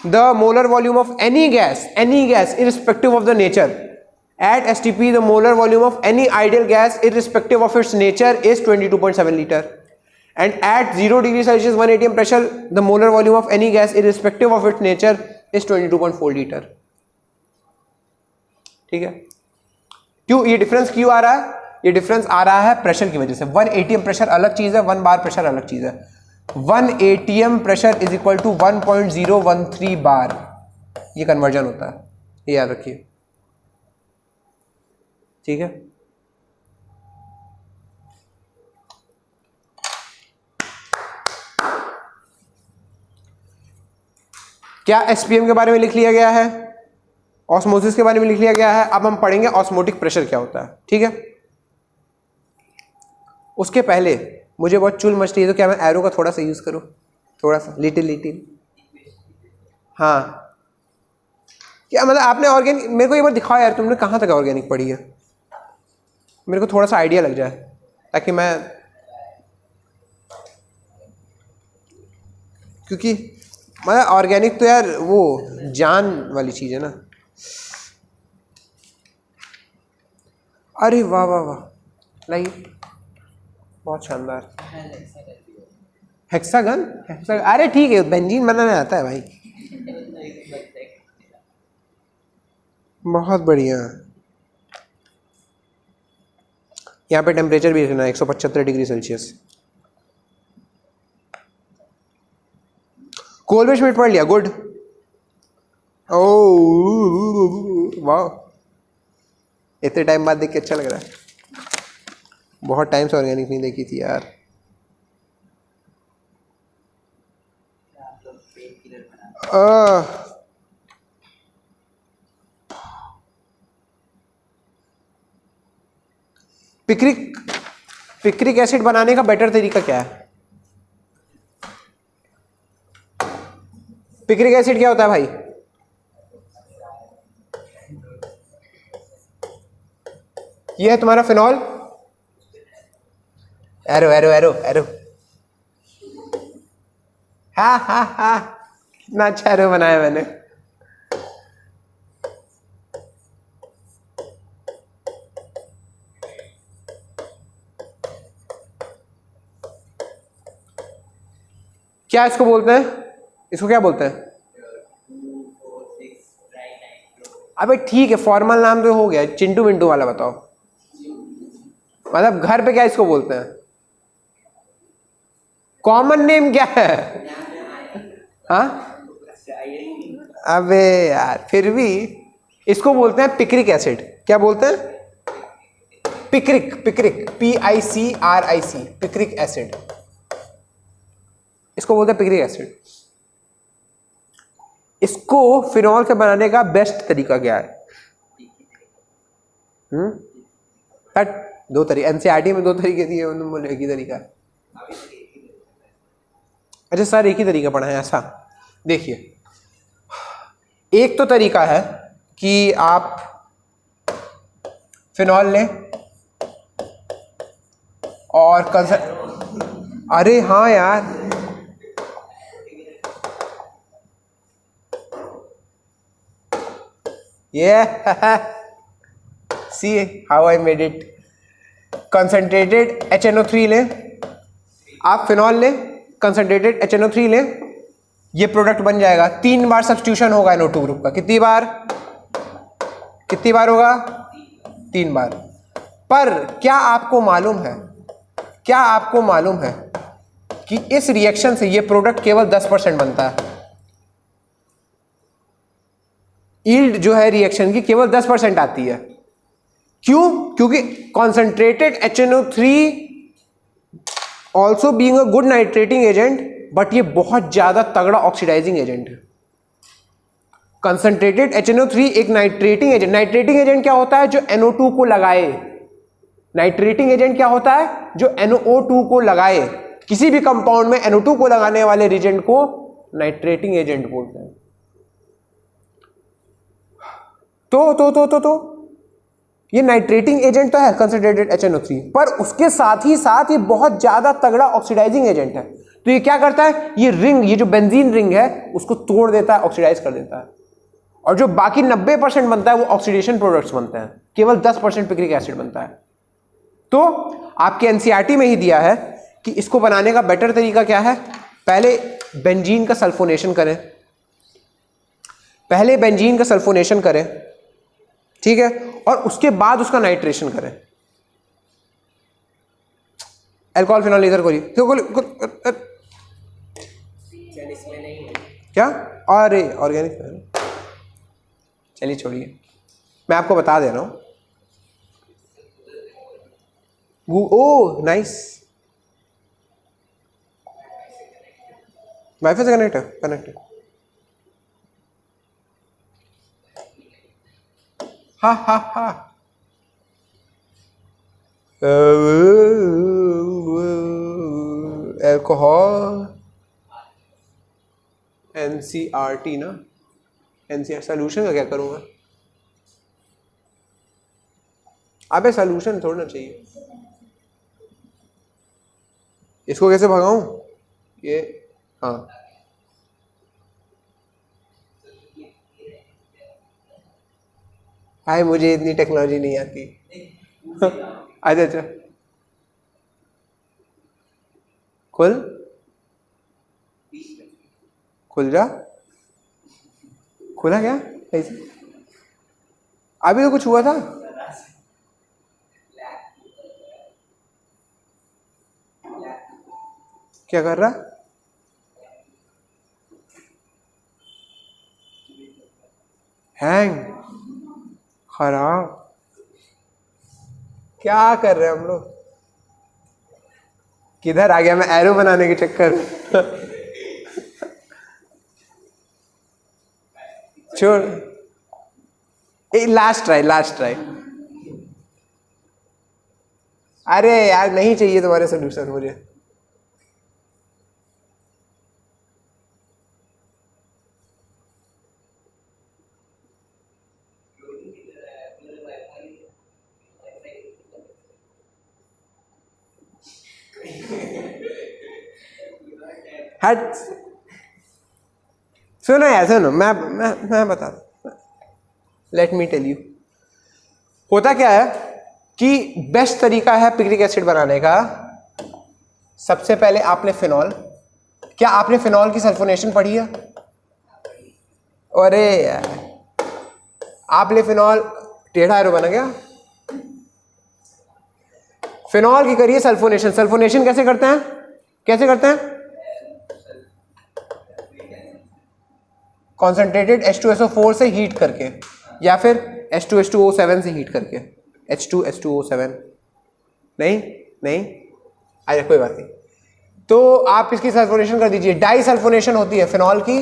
the molar volume of any gas irrespective of the nature, at STP the molar volume of any ideal gas irrespective of its nature is 22.7 liter, and at 0 degree Celsius 1 atm pressure the molar volume of any gas irrespective of its nature is 22.4 liter। ठीक है, क्यों ये difference क्यों आ रहा है? ये difference आ रहा है प्रेशर की वजह से। 1 ATM प्रेशर अलग चीज है, 1 बार प्रेशर अलग चीज है। 1 ATM pressure is equal to 1.013 bar, ये कन्वर्जन होता है, ये याद रखिए। ठीक है, क्या एसपीएम के बारे में लिख लिया गया है, ऑस्मोसिस के बारे में लिख लिया गया है। अब हम पढ़ेंगे ऑस्मोटिक प्रेशर क्या होता है। ठीक है, उसके पहले मुझे बहुत चुल मच रही है, तो क्या मैं एरो का थोड़ा सा यूज करूं, थोड़ा सा लिटिल। हाँ, क्या मतलब आपने ऑर्गेनिक, मेरे को एक बार दिखाओ यार, तुमने कहाँ तक ऑर्गेनिक पढ़ी है, मेरे को थोड़ा सा आइडिया लग जाए, ताकि मैं, क्योंकि मतलब ऑर्गेनिक तो यार वो जान वाली चीज़ है ना। अरे वाह वाह वाह, लाइट बहुत शानदार। हेक्सागन, अरे ठीक है, बेंजीन बनाना आता है भाई, बहुत बढ़िया। यहाँ पे टेम्परेचर भी लिखना है 175 डिग्री सेल्सियस। कोलवे श्मिट पढ़ लिया, गुड। ओह वाह, इतने टाइम बाद देख के अच्छा लग रहा है, बहुत टाइम से ऑर्गेनिक नहीं देखी थी यार। पिक्रिक एसिड बनाने का बेटर तरीका क्या है? पिक्रिक एसिड क्या होता है भाई? ये है तुम्हारा phenol, arrow arrow arrow arrow, हा हा हा, कितना अच्छा एरो बनाया मैंने। क्या इसको बोलते हैं, इसको क्या बोलते हैं? अबे ठीक है, फॉर्मल नाम तो हो गया, चिंटू मिंटू वाला बताओ, मतलब घर पे क्या इसको बोलते हैं, कॉमन नेम क्या है? हाँ, अबे यार फिर भी इसको बोलते हैं पिक्रिक एसिड। क्या बोलते हैं? Picric, picric, PICRIC, picric acid, इसको बोलते हैं पिक्रिक एसिड। इसको फिनॉल से बनाने का बेस्ट तरीका क्या है? दो तरीके, एनसीईआरटी में 2 तरीके दिए, उन्होंने बोले एक ही तरीका। अच्छा सर, एक ही तरीका पढ़ा है ऐसा? देखिए, एक तो तरीका है कि आप फिनॉल लें और अरे हाँ यार, see how I made it। Concentrated HNO3 लें, आप फिनॉल लें, कंसनट्रेटेड HNO3 लें, ये प्रोडक्ट बन जाएगा। 3 बार सब्स्टिट्यूशन होगा NO2 ग्रुप का। कितनी बार? कितनी बार होगा? 3 बार। पर क्या आपको मालूम है, क्या आपको मालूम है कि इस रिएक्शन से ये प्रोडक्ट केवल 10% बनता है? यील्ड जो है रिएक्शन की केवल 10% आती है। क्यों? क्योंकि concentrated HNO3 also being a good nitrating agent, but ये बहुत ज्यादा तगड़ा ऑक्सीडाइजिंग एजेंट है। कंसंट्रेटेड HNO3 एक नाइट्रेटिंग एजेंट, नाइट्रेटिंग एजेंट क्या होता है? जो NO2 को लगाए। नाइट्रेटिंग एजेंट क्या होता है? जो NO2 को लगाए। किसी भी कंपाउंड में NO2 को लगाने वाले रिएजेंट को नाइट्रेटिंग एजेंट बोलते हैं। तो ये नाइट्रेटिंग एजेंट तो है कंसंट्रेटेड HNO3, पर उसके साथ ही साथ ये बहुत ज्यादा तगड़ा ऑक्सीडाइजिंग एजेंट है। तो ये क्या करता है? ये रिंग, ये जो बेंजीन रिंग है उसको तोड़ देता है, ऑक्सीडाइज कर देता है, और जो बाकी 90% बनता है वो ऑक्सीडेशन प्रोडक्ट्स बनते हैं, केवल 10% पिक्रिक एसिड बनता है। तो आपके एनसीईआरटी में ही दिया है कि इसको बनाने का बेटर तरीका क्या है। पहले बेंजीन का सल्फोनेशन करें, ठीक है, और उसके बाद उसका नाइट्रेशन करें। अल्कोहल फिनॉल इधर को इसमें नहीं है क्या? अरे ऑर्गेनिक, चलिए छोड़िए, मैं आपको बता दे रहा हूं। ओ नाइस, वाईफाई से कनेक्ट। हा अल्कोहल एनसीईआरटी ना, एनसीईआरटी सोल्यूशन का क्या करूंगा? अबे सोल्यूशन थोड़ा चाहिए, इसको कैसे भगाऊं? ये हाँ, हाय मुझे इतनी टेक्नोलॉजी नहीं आती। अच्छा खुल जा, खुला क्या ऐसे? अभी तो कुछ हुआ था। क्या कर रहा? हैंग, खराब, क्या कर रहे हैं हम लोग? किधर आ गया मैं एरो बनाने के चक्कर में? छोड़, लास्ट ट्राई। अरे यार नहीं चाहिए तुम्हारे सोल्यूशन मुझे। हट, सुनो यार सुनो, मैं बता दूं, लेट मी टेल यू। होता क्या है कि बेस्ट तरीका है पिक्रिक एसिड बनाने का। सबसे पहले आपने फिनॉल, क्या आपने फिनॉल की सल्फोनेशन पढ़ी है? अरे यार, आपने फिनॉल, टेढ़ा एरो बना गया। फिनॉल की करिए सल्फोनेशन। सल्फोनेशन कैसे करते हैं? कॉन्सेंट्रेटेड H2SO4 से हीट करके, या फिर H2H2O7 से हीट करके। H2H2O7 नहीं, अरे कोई बात नहीं। तो आप इसकी सल्फोनेशन कर दीजिए। डाई सल्फोनेशन होती है फिनॉल की,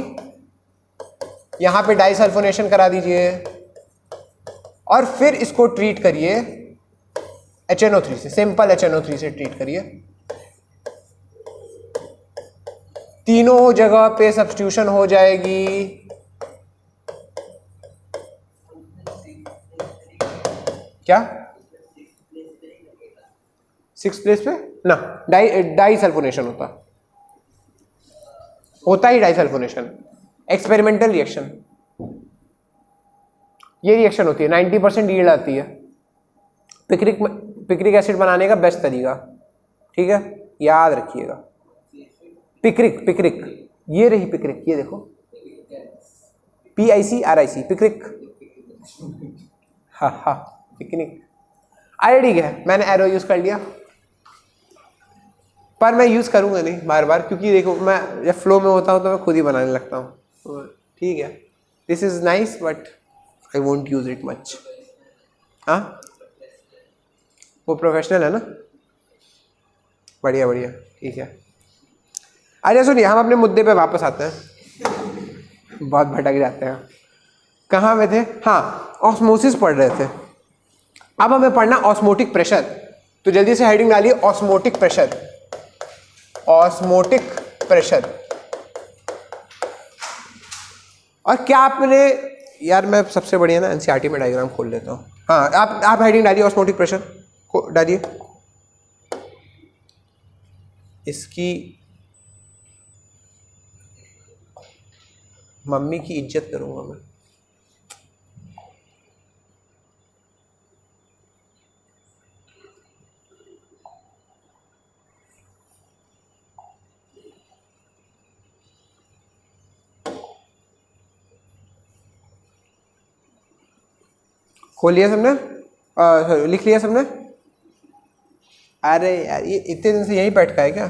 यहां पे डाई सल्फोनेशन करा दीजिए, और फिर इसको ट्रीट करिए HNO3 से, सिंपल HNO3 से ट्रीट करिए। तीनों जगह पे सब्स्टिट्यूशन हो जाएगी। क्या 6th प्लेस पे ना, डाई सल्फोनेशन होता ही डाई सल्फोनेशन, एक्सपेरिमेंटल रिएक्शन। ये रिएक्शन होती है, 90% यील्ड आती है। पिक्रिक एसिड बनाने का बेस्ट तरीका, ठीक है, याद रखिएगा। पिक्रिक, ये रही पिक्रिक, ये देखो PICRIC, पिक्रिक। हा पिकनिक। अरे ठीक है, मैंने एरो यूज कर लिया, पर मैं यूज करूंगा नहीं बार बार, क्योंकि देखो मैं जब फ्लो में होता हूं तो मैं खुद ही बनाने लगता हूँ। ठीक है, this is nice, but I won't use it much. हाँ, वो प्रोफेशनल है ना, बढ़िया बढ़िया, ठीक है। अच्छा सुनिए, हम अपने मुद्दे पे वापस आते हैं, बहुत भटक जाते हैं। कहाँ पे थे? हाँ, ऑस्मोसिस पढ़ रहे थे। अब हमें पढ़ना ऑस्मोटिक प्रेशर, तो जल्दी से हेडिंग डालिए ऑस्मोटिक प्रेशर। Osmotic pressure. और क्या आपने, यार मैं सबसे बढ़िया ना एनसीईआरटी में डायग्राम खोल लेता हूँ। हाँ, आप हेडिंग डालिए ऑस्मोटिक प्रेशर को डालिए। इसकी मम्मी की इज्जत करूंगा मैं। खोल लिया सबने? लिख लिया सबने? अरे यार, ये इतने दिन से यहीं बैठा है क्या?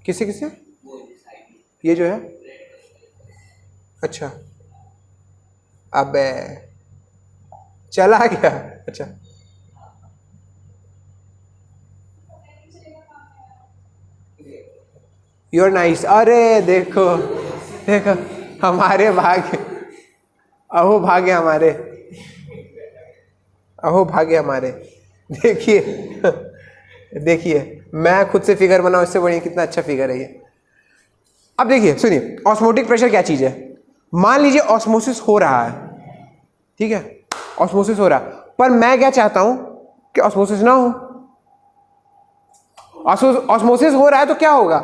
किसे किसे? ये जो है, अच्छा, अबे चला गया। अच्छा, यू आर नाइस। अरे देखो देखो, हमारे भाग्य, अहो भाग्य हमारे, अहो भाग्य हमारे। देखिए देखिए, मैं खुद से फिगर बनाऊं, इससे बढ़िया कितना अच्छा फिगर है ये। अब देखिए सुनिए, ऑस्मोटिक प्रेशर क्या चीज है। मान लीजिए ऑस्मोसिस हो रहा है, ठीक है, ऑस्मोसिस हो रहा है, पर मैं क्या चाहता हूं कि ऑस्मोसिस ना हो। ऑस्मोसिस हो रहा है तो क्या होगा,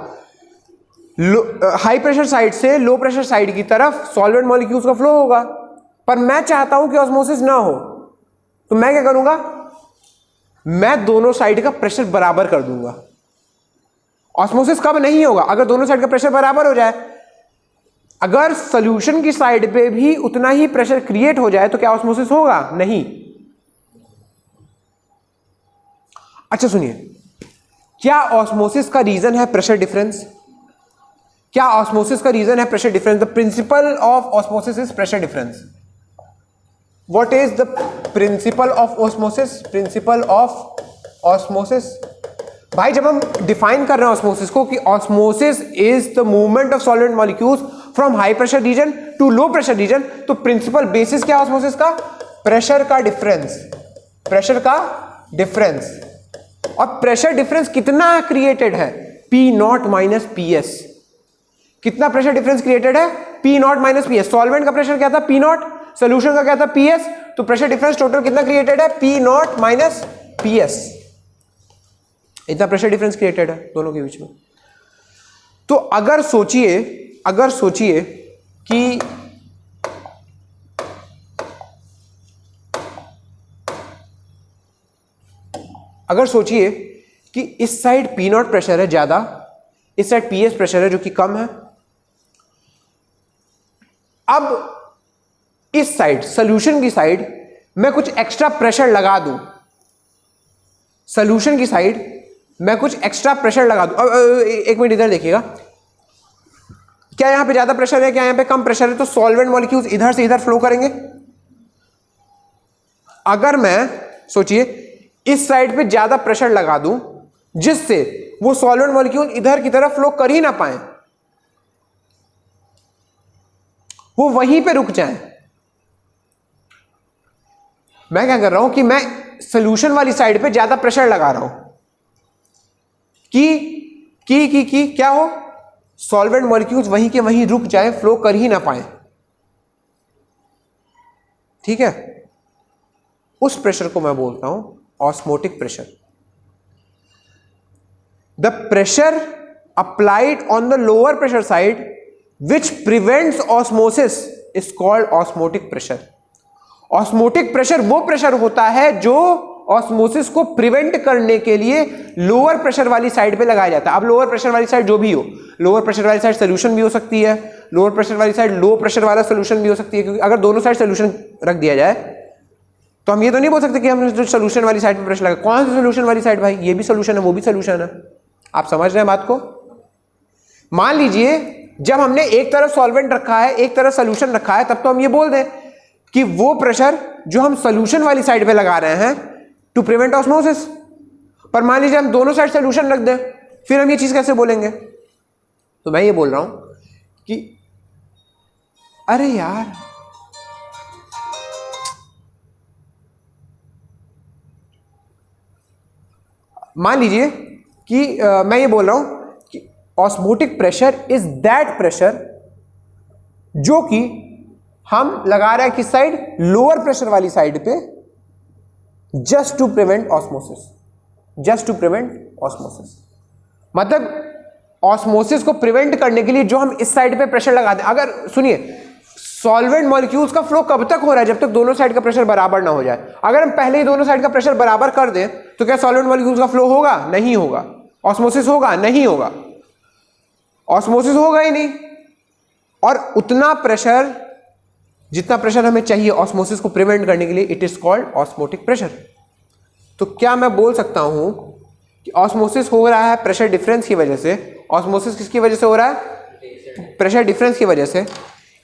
हाई प्रेशर साइड से लो प्रेशर साइड की तरफ सॉल्वेंट मॉलिक्यूल्स का फ्लो होगा, पर मैं चाहता हूं कि ऑस्मोसिस ना हो, तो मैं क्या करूंगा, मैं दोनों साइड का प्रेशर बराबर कर दूंगा। ऑस्मोसिस कब नहीं होगा, अगर दोनों साइड का प्रेशर बराबर हो जाए। अगर सॉल्यूशन की साइड पे भी उतना ही प्रेशर क्रिएट हो जाए तो क्या ऑस्मोसिस होगा? नहीं। अच्छा सुनिए, क्या ऑस्मोसिस का रीजन है प्रेशर डिफरेंस? क्या ऑस्मोसिस का रीजन है pressure difference? The principal of osmosis is pressure difference. What is the principal of osmosis? Principal of osmosis, भाई जब हम डिफाइन कर रहे हैं ऑस्मोसिस को कि osmosis is the movement of solvent molecules from high pressure region to low pressure region, तो principle basis क्या ऑस्मोसिस का? प्रेशर का डिफरेंस, प्रेशर का डिफरेंस। और प्रेशर डिफरेंस कितना क्रिएटेड है? P naught minus P S. कितना प्रेशर डिफरेंस क्रिएटेड है? P naught minus P S. Solvent का प्रेशर क्या था? P naught. सोल्यूशन का क्या था? P S. तो प्रेशर डिफरेंस टोटल कितना क्रिएटेड है? P naught minus P S. इतना प्रेशर डिफरेंस क्रिएटेड है दोनों के बीच में। तो अगर सोचिए कि इस साइड पी नॉट प्रेशर है ज्यादा, इस साइड पी एस प्रेशर है जो कि कम है। अब इस साइड सॉल्यूशन की साइड मैं कुछ एक्स्ट्रा प्रेशर लगा दूं, सॉल्यूशन की साइड मैं कुछ एक्स्ट्रा प्रेशर लगा दूं। एक मिनट इधर देखिएगा, क्या यहां पे ज्यादा प्रेशर है, क्या यहां पे कम प्रेशर है? तो सॉल्वेंट मॉलिक्यूल्स इधर से इधर फ्लो करेंगे। अगर मैं सोचिए इस साइड पे ज्यादा प्रेशर लगा दूं जिससे वो सॉल्वेंट मॉलिक्यूल इधर की तरफ फ्लो कर ही ना पाए, वो वहीं पे रुक जाए। मैं क्या कर रहा हूं कि मैं सॉल्यूशन वाली साइड पे ज्यादा प्रेशर लगा रहा हूं कि क्या हो, सॉल्वेंट मॉलिक्यूल्स वहीं के वहीं रुक जाए, फ्लो कर ही ना पाए। ठीक है, उस प्रेशर को मैं बोलता हूं osmotic pressure. The pressure applied on the lower pressure side which prevents osmosis is called osmotic pressure. Osmotic pressure वो प्रेशर होता है जो ऑस्मोसिस को प्रिवेंट करने के लिए लोअर प्रेशर वाली साइड पे लगाया जाता है। अब लोअर प्रेशर वाली साइड जो भी हो, लोअर प्रेशर वाली साइड सोल्यूशन भी हो सकती है, लोअर प्रेशर वाली साइड लो प्रेशर वाला सोल्यूशन भी हो सकती है, क्योंकि अगर दोनों साइड सोल्यूशन रख दिया जाए तो हम ये तो नहीं बोल सकते कि हम जो सोल्यूशन वाली साइड पे प्रेशर लगा। कौन सी सोल्यूशन वाली साइड भाई? ये भी सोल्यूशन है, वो भी सोल्यूशन है। आप समझ रहे हैं बात को? मान लीजिए जब हमने एक तरफ सॉल्वेंट रखा है एक तरफ सोल्यूशन रखा है तब तो हम ये बोल दें कि वो प्रेशर जो हम सोल्यूशन वाली साइड पे लगा रहे हैं टू प्रिवेंट ऑस्मोसिस। पर मान लीजिए हम दोनों साइड सोल्यूशन रख दें, फिर हम ये चीज कैसे बोलेंगे? तो मैं ये बोल रहा हूं कि अरे यार मान लीजिए कि मैं ये बोल रहा हूं कि osmotic pressure is that pressure जो कि हम लगा रहे हैं किस साइड, लोअर प्रेशर वाली साइड पे, just to prevent osmosis, just to prevent osmosis. मतलब ऑस्मोसिस को प्रिवेंट करने के लिए जो हम इस साइड पे प्रेशर लगा दें। अगर सुनिए, सॉल्वेंट मॉलिक्यूल्स का फ्लो कब तक हो रहा है? जब तक दोनों साइड का प्रेशर बराबर ना हो जाए। अगर हम पहले ही दोनों साइड का प्रेशर बराबर कर दें तो क्या सॉल्वेंट मॉलिक्यूल्स का फ्लो होगा? नहीं होगा। ऑस्मोसिस होगा? नहीं होगा। ऑस्मोसिस होगा ही नहीं। और उतना प्रेशर, जितना प्रेशर हमें चाहिए ऑस्मोसिस को प्रिवेंट करने के लिए, it is called osmotic pressure. तो क्या मैं बोल सकता हूं कि ऑस्मोसिस हो रहा है प्रेशर डिफरेंस की वजह से? ऑस्मोसिस किसकी वजह से हो रहा है? प्रेशर डिफरेंस की वजह से।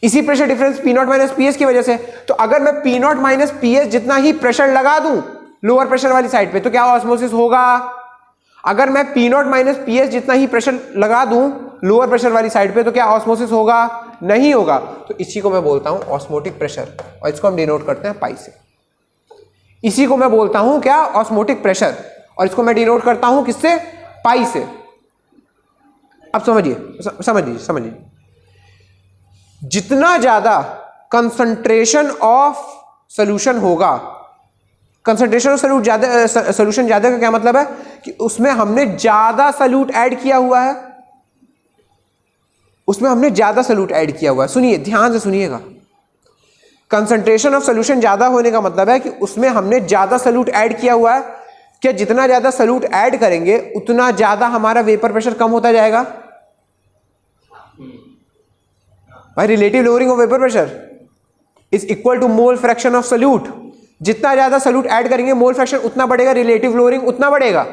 इसी pressure difference P naught minus P S की वजह से। तो अगर मैं P naught minus P S जितना ही प्रेशर लगा दूं लोअर प्रेशर वाली साइड पे, तो क्या ऑस्मोसिस होगा? अगर मैं P naught minus P S जितना ही प्रेशर लगा दूं लोअर प्रेशर वाली साइड पे, तो क्या ऑस्मोसिस होगा? नहीं होगा। तो इसी को मैं बोलता हूं ऑस्मोटिक प्रेशर, और इसको हम डिनोट करते हैं पाई से। इसी को मैं बोलता हूं क्या? ऑस्मोटिक प्रेशर, और इसको मैं डिनोट करता हूं किससे? पाई से। अब समझिए, जितना ज्यादा कंसंट्रेशन ऑफ सॉल्यूशन होगा, कंसंट्रेशन ऑफ सॉल्यूशन ज्यादा का क्या मतलब है? कि उसमें हमने ज्यादा सॉल्यूट ऐड किया हुआ है, उसमें हमने ज्यादा सॉल्यूट ऐड किया हुआ है। सुनिए, ध्यान से सुनिएगा। कंसंट्रेशन ऑफ सॉल्यूशन ज्यादा होने का मतलब है कि उसमें हमने ज्यादा सॉल्यूट ऐड किया हुआ है। क्या जितना ज्यादा सॉल्यूट ऐड करेंगे उतना ज्यादा हमारा वेपर प्रेशर कम होता जाएगा? भाई, relative lowering of vapour pressure is equal to mole fraction of solute. जितना ज्यादा सॉल्यूट ऐड करेंगे मोल फ्रैक्शन उतना बढ़ेगा, रिलेटिव लोअरिंग उतना बढ़ेगा।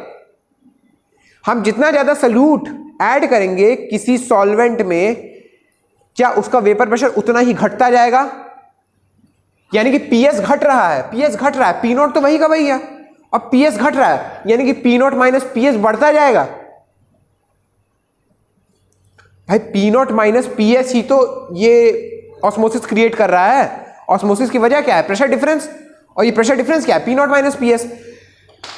हम जितना ज्यादा सॉल्यूट ऐड करेंगे किसी सॉल्वेंट में, क्या उसका वेपर प्रेशर उतना ही घटता जाएगा? यानी कि पीएस घट रहा है, पीएस घट रहा है, पी नॉट तो वही का वही है, अब पीएस घट रहा है, यानी कि पी नॉट माइनस पीएस बढ़ता जाएगा। भाई, पी नॉट माइनस पीएस ही तो ये ऑस्मोसिस क्रिएट कर रहा है। ऑस्मोसिस की वजह क्या है? Pressure difference. और ये प्रेशर डिफरेंस क्या है? P naught minus PS.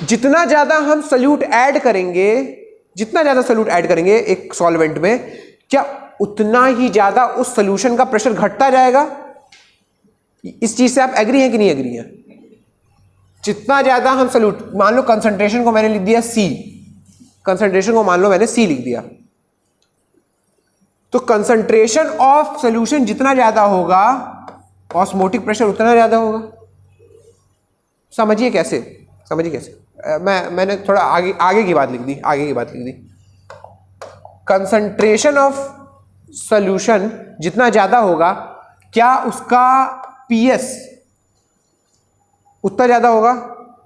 जितना ज्यादा हम सॉल्यूट ऐड करेंगे, जितना ज्यादा सॉल्यूट ऐड करेंगे एक सॉल्वेंट में, क्या उतना ही ज्यादा उस सॉल्यूशन का प्रेशर घटता जाएगा? इस चीज से आप एग्री हैं कि नहीं एग्री हैं? जितना ज्यादा हम सॉल्यूट, मान लो कंसंट्रेशन को मैंने लिख दिया सी, कंसंट्रेशन को मान लो मैंने सी लिख दिया, तो कंसंट्रेशन ऑफ सॉल्यूशन जितना ज्यादा होगा ऑस्मोटिक प्रेशर उतना ज्यादा होगा। समझिए कैसे, समझिए कैसे। मैंने थोड़ा आगे की बात लिख दी, आगे की बात लिख दी। कंसंट्रेशन ऑफ सॉल्यूशन जितना ज्यादा होगा, क्या उसका पीएस उतना ज्यादा होगा?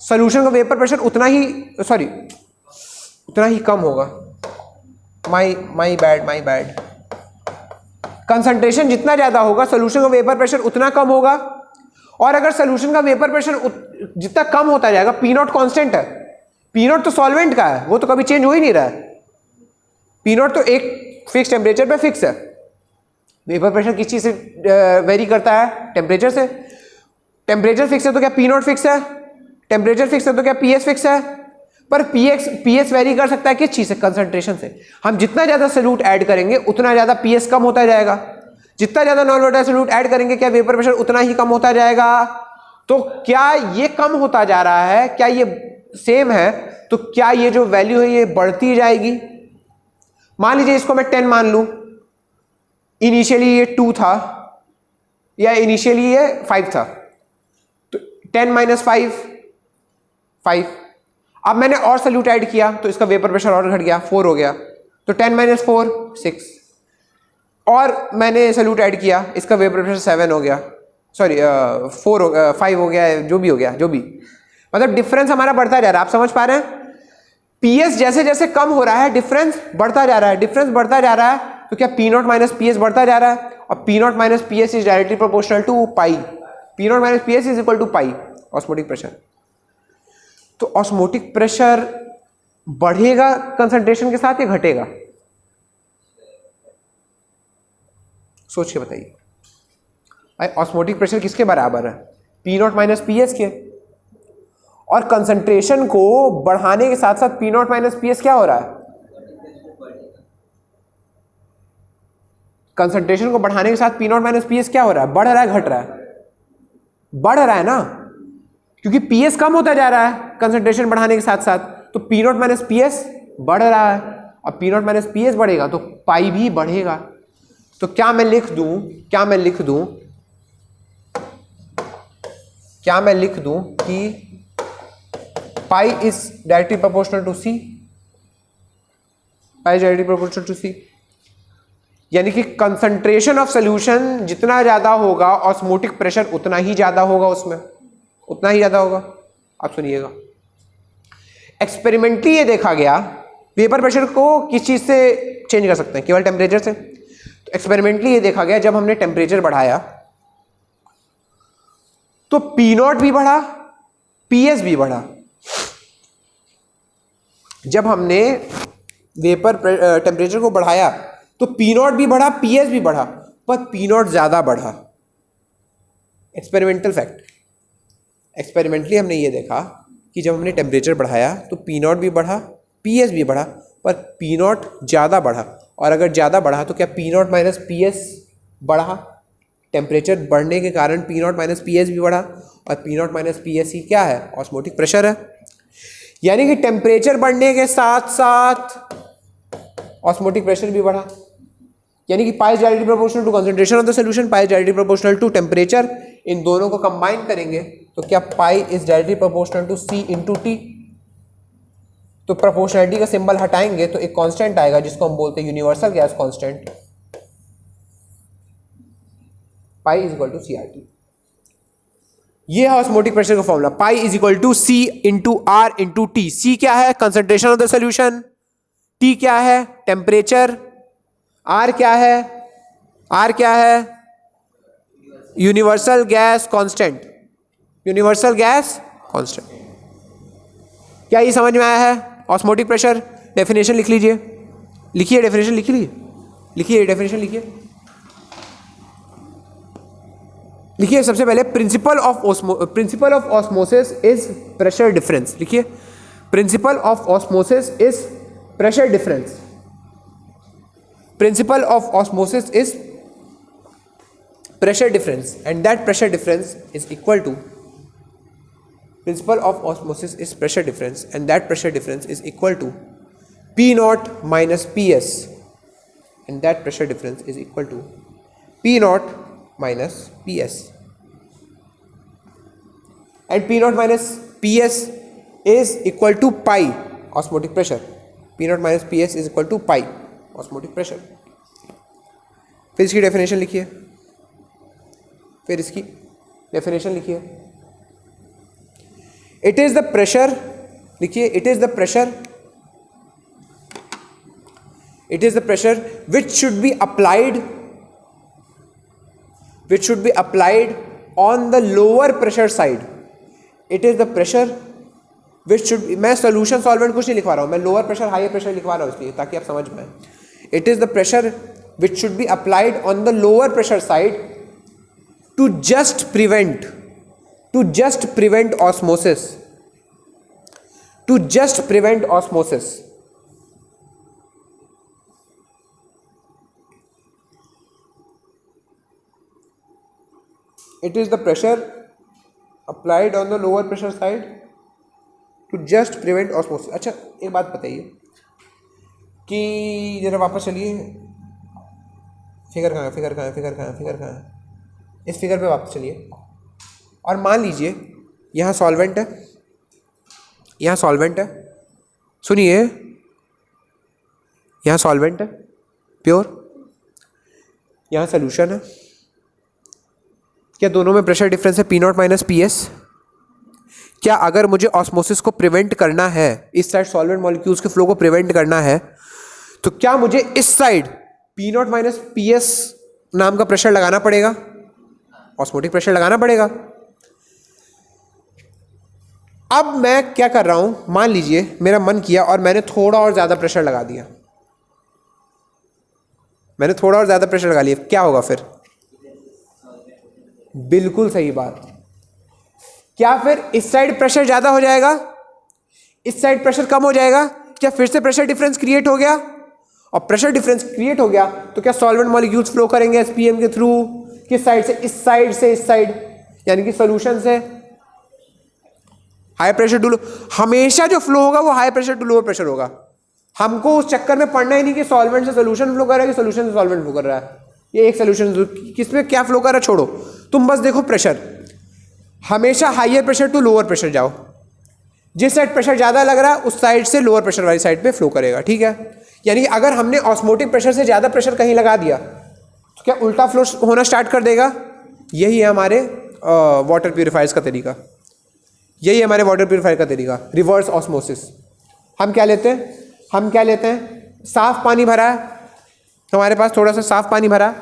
सॉल्यूशन का वेपर प्रेशर उतना ही कम होगा। My bad. कंसंट्रेशन जितना ज्यादा होगा सॉल्यूशन का वेपर प्रेशर उतना कम होगा। और अगर सॉल्यूशन का वेपर प्रेशर जितना कम होता जाएगा, पी नॉट कांस्टेंट है, पी नॉट तो सॉल्वेंट का है, वो तो कभी चेंज हो ही नहीं रहा है। पी नॉट तो एक फिक्स टेम्परेचर पे फिक्स है। वेपर प्रेशर किस चीज से वेरी करता है? टेम्परेचर से। टेम्परेचर फिक्स है तो क्या पी नॉट फिक्स है? टेम्परेचर फिक्स है तो क्या पीएस फिक्स है? पर पीएस वेरी कर सकता है किस चीज से? कंसंट्रेशन से। हम जितना ज्यादा सॉल्यूट ऐड करेंगे उतना ज्यादा पीएस कम होता जाएगा। जितना ज्यादा नॉन वोलेटाइल सॉल्यूट ऐड करेंगे क्या वेपर प्रेशर उतना ही कम होता जाएगा। तो क्या ये कम होता जा रहा है? क्या ये सेम है? तो क्या ये जो वैल्यू है ये बढ़ती जाएगी? मान लीजिए इसको मैं 10 मान लूं, इनिशियली ये 2 था या इनिशियली ये 5 था, तो 10 माइनस 5। अब मैंने और सॉल्यूट ऐड किया तो इसका वेपर प्रेशर और घट गया, 4 हो गया, तो 10 माइनस 4 6। और मैंने सॉल्यूट ऐड किया, इसका वेपर प्रेशर 7 हो गया, सॉरी 5 हो गया, जो भी हो गया, जो भी, मतलब डिफरेंस हमारा बढ़ता जा रहा है। आप समझ पा रहे हैं? पीएस जैसे जैसे कम हो रहा है डिफरेंस बढ़ता जा रहा है, डिफरेंस बढ़ता जा रहा है। तो तो क्या P naught minus P S बढ़ता जा रहा है, और P naught minus P S is directly proportional to pi, P naught minus P S is equal to pi osmotic pressure. तो ऑस्मोटिक प्रेशर बढ़ेगा कंसंट्रेशन के साथ या घटेगा, सोच के बताइए। भाई ऑस्मोटिक प्रेशर किसके बराबर है, P naught minus P S के, और कंसंट्रेशन को बढ़ाने के साथ साथ P naught minus P S क्या हो रहा है, कंसंट्रेशन को बढ़ाने के साथ P naught minus P S क्या हो रहा है, बढ़ रहा है घट रहा है, बढ़ रहा है ना, क्योंकि पी एस कम होता जा रहा है कंसंट्रेशन बढ़ाने के साथ साथ, तो P naught minus P S बढ़ रहा है, और P naught minus P S बढ़ेगा तो पाई भी बढ़ेगा। तो क्या मैं लिख दूं कि pi is directly proportional to C, pi is directly proportional to C, यानी कि कंसंट्रेशन ऑफ सॉल्यूशन जितना ज्यादा होगा ऑस्मोटिक प्रेशर उतना ही ज्यादा होगा, उसमें उतना ही ज्यादा होगा। आप सुनिएगा, एक्सपेरिमेंटली ये देखा गया, वेपर प्रेशर को किस चीज से चेंज कर सकते हैं, केवल टेम्परेचर से। तो एक्सपेरिमेंटली ये देखा गया, जब हमने टेम्परेचर बढ़ाया तो पी नॉट भी बढ़ा, पी एस भी बढ़ा। जब हमने वेपर टेम्परेचर को बढ़ाया तो पी नॉट भी बढ़ा, पी एस भी बढ़ा, पर पी नॉट ज्यादा बढ़ा। एक्सपेरिमेंटल फैक्ट, एक्सपेरिमेंटली हमने ये देखा कि जब हमने टेम्परेचर बढ़ाया तो पी नॉट भी बढ़ा, पी एस भी बढ़ा, पर पी नॉट ज़्यादा बढ़ा। और अगर ज़्यादा बढ़ा तो क्या P naught minus P S बढ़ा, टेम्परेचर बढ़ने के कारण P naught minus P S भी बढ़ा, और P naught minus P S ही क्या है, ऑस्मोटिक प्रेशर है। यानी कि टेम्परेचर बढ़ने के साथ साथ ऑस्मोटिक प्रेशर भी बढ़ा, यानी कि pi is directly proportional to concentration of the solution, pi is directly proportional to temperature. इन दोनों को कंबाइन करेंगे तो क्या pi is directly proportional to C into T. तो प्रोपोर्शनलिटी का सिंबल हटाएंगे तो एक कांस्टेंट आएगा जिसको हम बोलते हैं universal gas constant, pi is equal to C R T. ये है ऑस्मोटिक प्रेशर का formula, pi is equal to C into R into T. C क्या है, concentration of the solution, T क्या है, टेम्परेचर, आर क्या है, आर क्या है, universal gas constant, universal gas constant. क्या ये समझ में आया है ऑस्मोटिक प्रेशर? डेफिनेशन लिख लीजिए, लिखिए डेफिनेशन, लिख लीजिए, लिखिए डेफिनेशन, लिखिए लिखिए सबसे पहले principle of osmosis is pressure difference. लिखिए principle of osmosis is pressure difference, principle of osmosis is pressure difference, and that pressure difference is equal to, principle of osmosis is pressure difference, and that pressure difference is equal to P naught minus Ps, and that pressure difference is equal to P naught minus Ps, and P naught minus Ps is equal to pi osmotic pressure, P naught minus Ps is equal to pi osmotic pressure। फिर इसकी definition लिखिए, फिर इसकी definition लिखिए, it is the pressure, लिखिए it is the pressure, it is the pressure which should be applied, which should be applied on the lower pressure side. It is the pressure which should, मैं solution solvent कुछ नहीं लिखवा रहा हूं, मैं lower pressure higher pressure लिखवा रहा हूं इसलिए ताकि आप समझ में। It is the pressure which should be applied on the lower pressure side to just prevent osmosis, to just prevent osmosis। It is the pressure applied on the lower pressure side to just prevent osmosis। अच्छा एक बात बताइए कि जरा वापस चलिए, figure कहाँ है, फिगर कहाँ है, फिगर कहाँ है, फिगर कहाँ है, इस फिगर पे वापस चलिए, और मान लीजिए यहाँ सॉल्वेंट है, यहाँ सॉल्वेंट है, सुनिए यहाँ सॉल्वेंट है प्योर, यहाँ सोल्यूशन है। क्या दोनों में प्रेशर डिफरेंस है P naught minus P S? क्या अगर मुझे ऑस्मोसिस को प्रिवेंट करना है, इस साइड सॉल्वेंट मॉलिक्यूल्स के फ्लो को प्रिवेंट करना है, तो क्या मुझे इस side P naught minus P S नाम का प्रेशर लगाना पड़ेगा, ऑस्मोटिक प्रेशर लगाना पड़ेगा। अब मैं क्या कर रहा हूं, मान लीजिए मेरा मन किया और मैंने थोड़ा और ज़्यादा प्रेशर लगा दिया, मैंने थोड़ा और ज़्यादा प्रेशर लगा लिया, क्या होगा फिर? बिल्कुल सही बात। क्या फिर इस साइड प्रेशर ज़्यादा हो जाएगा, इस साइड प्रेशर कम हो जाएगा? क्या फिर से प्रेशर डिफरेंस क्रिएट हो गया? और प्रेशर डिफरेंस क्रिएट हो गया तो क्या सॉल्वेंट मॉलिक्यूल्स फ्लो करेंगे एसपीएम के थ्रू? किस साइड से? इस साइड से इस साइड, यानी कि सॉल्यूशन से हाई प्रेशर टू लो। हमेशा जो फ्लो होगा वो high pressure to lower pressure होगा। हमको उस चक्कर में पढ़ना ही नहीं कि सॉल्वेंट से सोल्यूशन फ्लो कर रहा है कि सोल्यूशन से सॉल्वेंट फ्लो कर रहा है। ये एक सोल्यूशन किसमें क्या फ्लो कर रहा है छोड़ो, तुम बस देखो प्रेशर। हमेशा higher pressure to lower pressure जाओ, जिस साइड प्रेशर ज़्यादा लग रहा है उस साइड से लोअर प्रेशर वाली साइड पे फ्लो करेगा, ठीक है। यानी कि अगर हमने ऑस्मोटिक प्रेशर से ज़्यादा प्रेशर कहीं लगा दिया तो क्या उल्टा फ्लो होना स्टार्ट कर देगा? यही है हमारे वाटर प्यूरिफायर्स का तरीका, यही है हमारे वाटर प्यूरिफायर का तरीका, रिवर्स ऑस्मोसिस। हम क्या लेते हैं, साफ पानी भरा है हमारे पास, थोड़ा सा साफ पानी भरा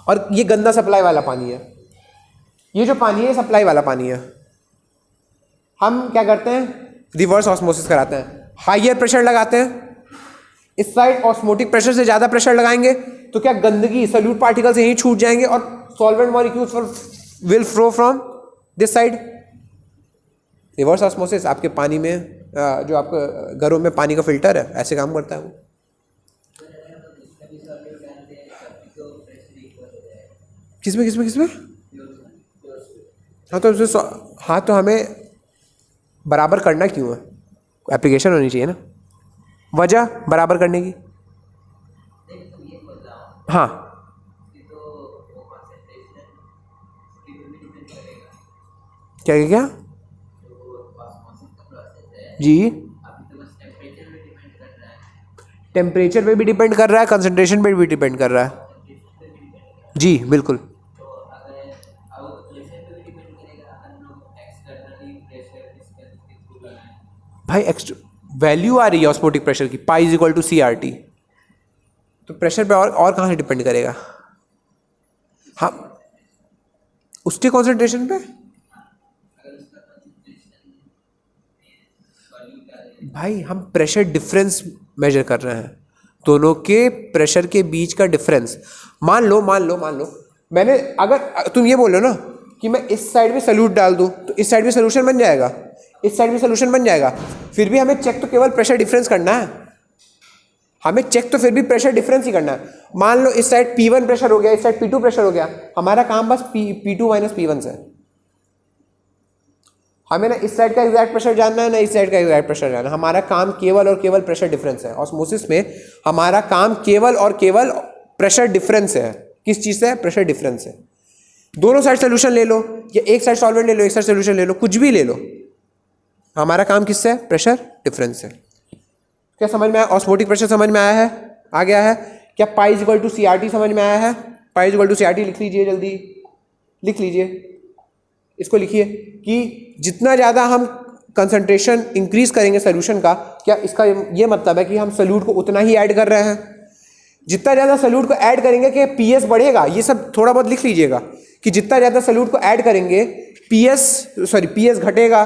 और ये गंदा सप्लाई वाला पानी है, ये जो पानी है सप्लाई वाला पानी है। हम क्या करते हैं, रिवर्स ऑस्मोसिस कराते हैं, हाइयर प्रेशर लगाते हैं, इस साइड ऑस्मोटिक प्रेशर से ज़्यादा प्रेशर लगाएंगे तो क्या गंदगी सॉल्यूट पार्टिकल्स यहीं छूट जाएंगे और solvent molecules will flow from this side. Reverse osmosis आपके पानी में जो आपके घरों में पानी का फिल्टर है ऐसे काम करता है वो। किसमें हाँ तो हमें बराबर करना क्यों है, एप्लीकेशन होनी चाहिए ना, वजह बराबर करने की। हाँ क्या जी, टेम्परेचर पे भी डिपेंड कर रहा है, कंसंट्रेशन पे भी डिपेंड कर रहा है जी, बिल्कुल। भाई वैल्यू आ रही है ऑस्मोटिक प्रेशर की, pi is equal to C R T, तो प्रेशर पे और कहाँ से डिपेंड करेगा? हाँ उसके कॉन्सेंट्रेशन पे। भाई हम प्रेशर डिफरेंस मेजर कर रहे हैं, दोनों के प्रेशर के बीच का डिफरेंस। मान लो मैंने, अगर तुम ये बोलो ना कि मैं इस साइड में सॉल्यूट डाल दूं तो इस साइड में सोल्यूशन बन जाएगा, इस साइड में सोल्यूशन बन जाएगा, फिर भी हमें चेक तो केवल प्रेशर डिफरेंस करना है, हमें चेक तो फिर भी प्रेशर डिफरेंस ही करना है। मान लो इस साइड P1 प्रेशर हो गया, इस साइड P2 प्रेशर हो गया, हमारा काम बस P2 माइनस P1 से। हमें ना इस साइड का एग्जैक्ट प्रेशर जानना है ना इस साइड का एग्जैक्ट प्रेशर जानना है, हमारा काम केवल और केवल प्रेशर डिफरेंस है। ऑस्मोसिस में हमारा काम केवल और केवल प्रेशर डिफरेंस है। किस चीज़ से? प्रेशर डिफरेंस है। दोनों साइड सोल्यूशन ले लो या एक साइड सॉल्वेंट ले लो, एक साइड सोल्यूशन ले लो, कुछ भी ले लो, हमारा काम किससे है? प्रेशर डिफरेंस से। क्या समझ में आया? ऑस्मोटिक प्रेशर समझ में आया है, आ गया है? क्या pi is equal to C R T समझ में आया है? Pi is equal to C R T लिख लीजिए, जल्दी लिख लीजिए, इसको लिखिए कि जितना ज़्यादा हम कंसंट्रेशन इंक्रीज करेंगे सोल्यूशन का, क्या इसका ये मतलब है कि हम सोल्यूट को उतना ही ऐड कर रहे हैं? जितना ज़्यादा सोल्यूट को ऐड करेंगे कि पीएस बढ़ेगा, ये सब थोड़ा बहुत लिख लीजिएगा कि जितना ज़्यादा सोल्यूट को ऐड करेंगे पीएस घटेगा।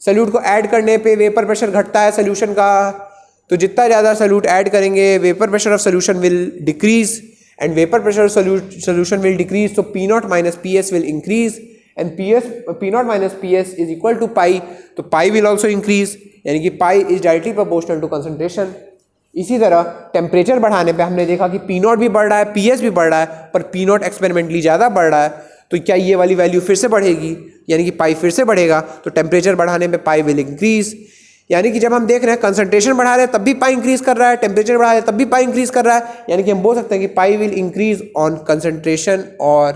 सोल्यूट को ऐड करने पे वेपर प्रेशर घटता है सोल्यूशन का, तो जितना ज़्यादा सोल्यूट ऐड करेंगे vapour pressure of solution will decrease and vapour pressure of solution will decrease, तो P naught minus P S will increase and P naught minus P S is equal to pi, तो pi will also increase, यानी कि pi is directly proportional to concentration. इसी तरह temperature बढ़ाने पे हमने देखा कि पी नॉट भी बढ़ रहा है, पी एस भी बढ़ रहा है, पर पी नॉट एक्सपेरिमेंटली ज़्यादा बढ़ रहा है, तो क्या ये वाली वैल्यू फिर से बढ़ेगी, यानी कि पाई फिर से बढ़ेगा, तो टेम्परेचर बढ़ाने पे पाई विल इंक्रीज। यानी कि जब हम देख रहे हैं कंसंट्रेशन बढ़ा रहे हैं तब भी पाई इंक्रीज कर रहा है, टेम्परेचर बढ़ा रहे हैं तब भी पाई इंक्रीज कर रहा है, यानी कि हम बोल सकते हैं कि pi will increase on concentration और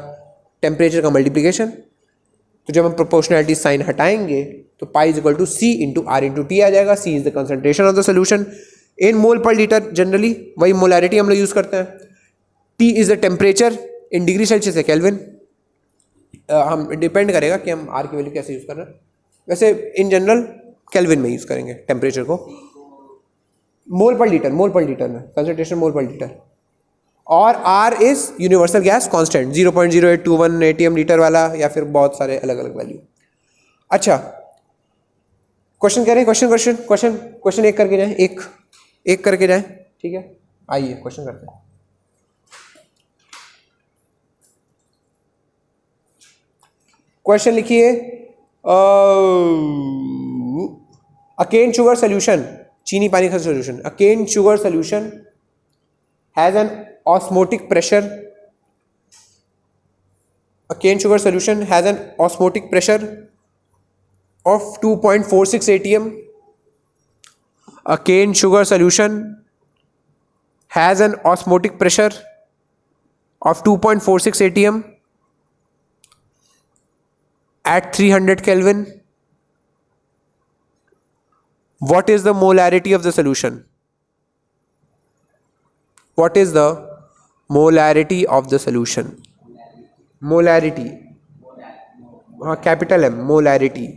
टेम्परेचर का मल्टीप्लिकेशन। तो जब हम प्रोपोर्शनैलिटी साइन हटाएंगे तो pi is equal to C into R into T आ जाएगा। C is the concentration of the solution in mole per litre, generally वही मोलैरिटी हम लोग यूज़ करते हैं। T is the temperature in degree Celsius है केल्विन। हम depend करेगा कि हम आर की वैल्यू कैसे यूज़ कर रहे हैं, वैसे इन जनरल केल्विन में यूज़ करेंगे टेम्परेचर को। मोल पर लीटर में कंसंट्रेशन मोल पर लीटर। और R is universal gas constant 0.0821 ATM litre वाला, या फिर बहुत सारे अलग अलग वैल्यू। अच्छा, क्वेश्चन करें, क्वेश्चन एक करके जाएं, एक करके जाएं, ठीक है। आइए क्वेश्चन करते हैं। क्वेश्चन लिखिए, अ केन शुगर सोल्यूशन, चीनी पानी का solution, a cane sugar solution has an osmotic pressure, a cane sugar solution has an osmotic pressure of 2.46 atm. A cane sugar solution has an osmotic pressure of 2.46 atm at 300 Kelvin. What is the molarity of the solution? What is the molarity of the solution? Molarity, हाँ capital M, molarity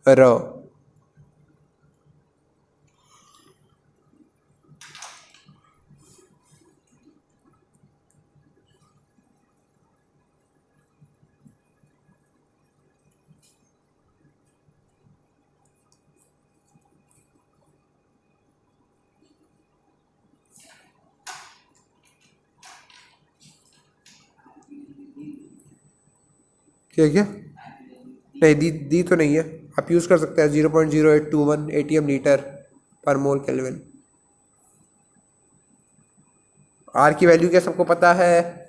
र। क्या नहीं दी तो नहीं है, आप use कर सकते हैं 0.0821 ATM लीटर पर मोल केल्विन। आर की वैल्यू क्या सबको पता है?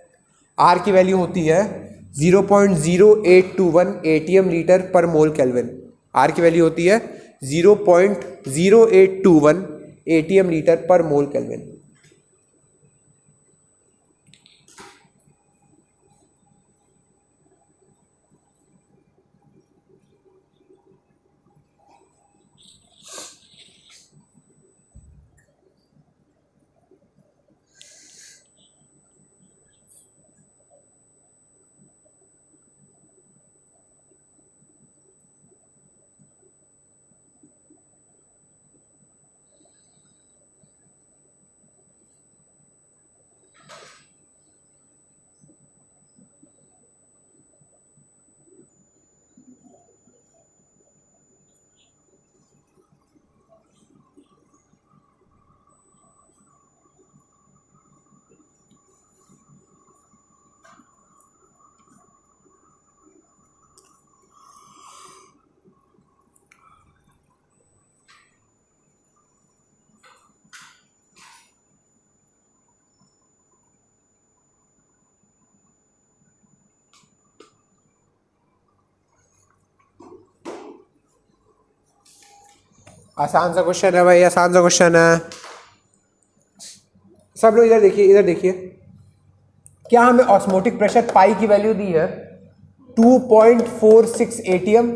आर की वैल्यू होती है 0.0821 ATM लीटर पर मोल केल्विन। आर की वैल्यू होती है 0.0821 ATM लीटर पर मोल केल्विन। आसान सा क्वेश्चन है भाई, आसान सा क्वेश्चन है। सब लोग इधर देखिए, क्या हमें ऑस्मोटिक प्रेशर पाई की वैल्यू दी है 2.46 ATM,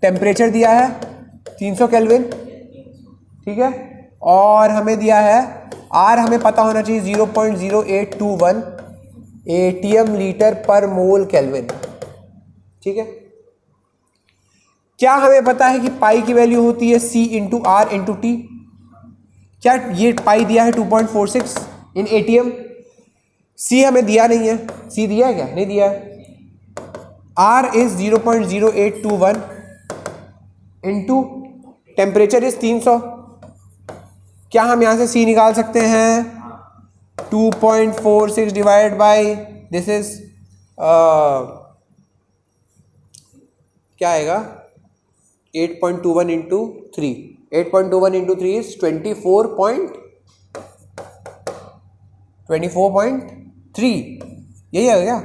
टेम्परेचर दिया है 300 केल्विन, ठीक है, और हमें दिया है आर हमें पता होना चाहिए 0.0821 ATM लीटर पर मोल केल्विन, ठीक है। क्या हमें पता है कि पाई की वैल्यू होती है C into R into T? क्या ये पाई दिया है 2.46 इन ATM? C हमें दिया नहीं है, C दिया है क्या? नहीं दिया है। R is 0.0821 into temperature is 300। क्या हम यहाँ से C निकाल सकते हैं? 2.46 डिवाइड बाई दिस इज क्या आएगा 8.21 इंटू 3, 8.21 इंटू 3 इज 24.3, यही आ गया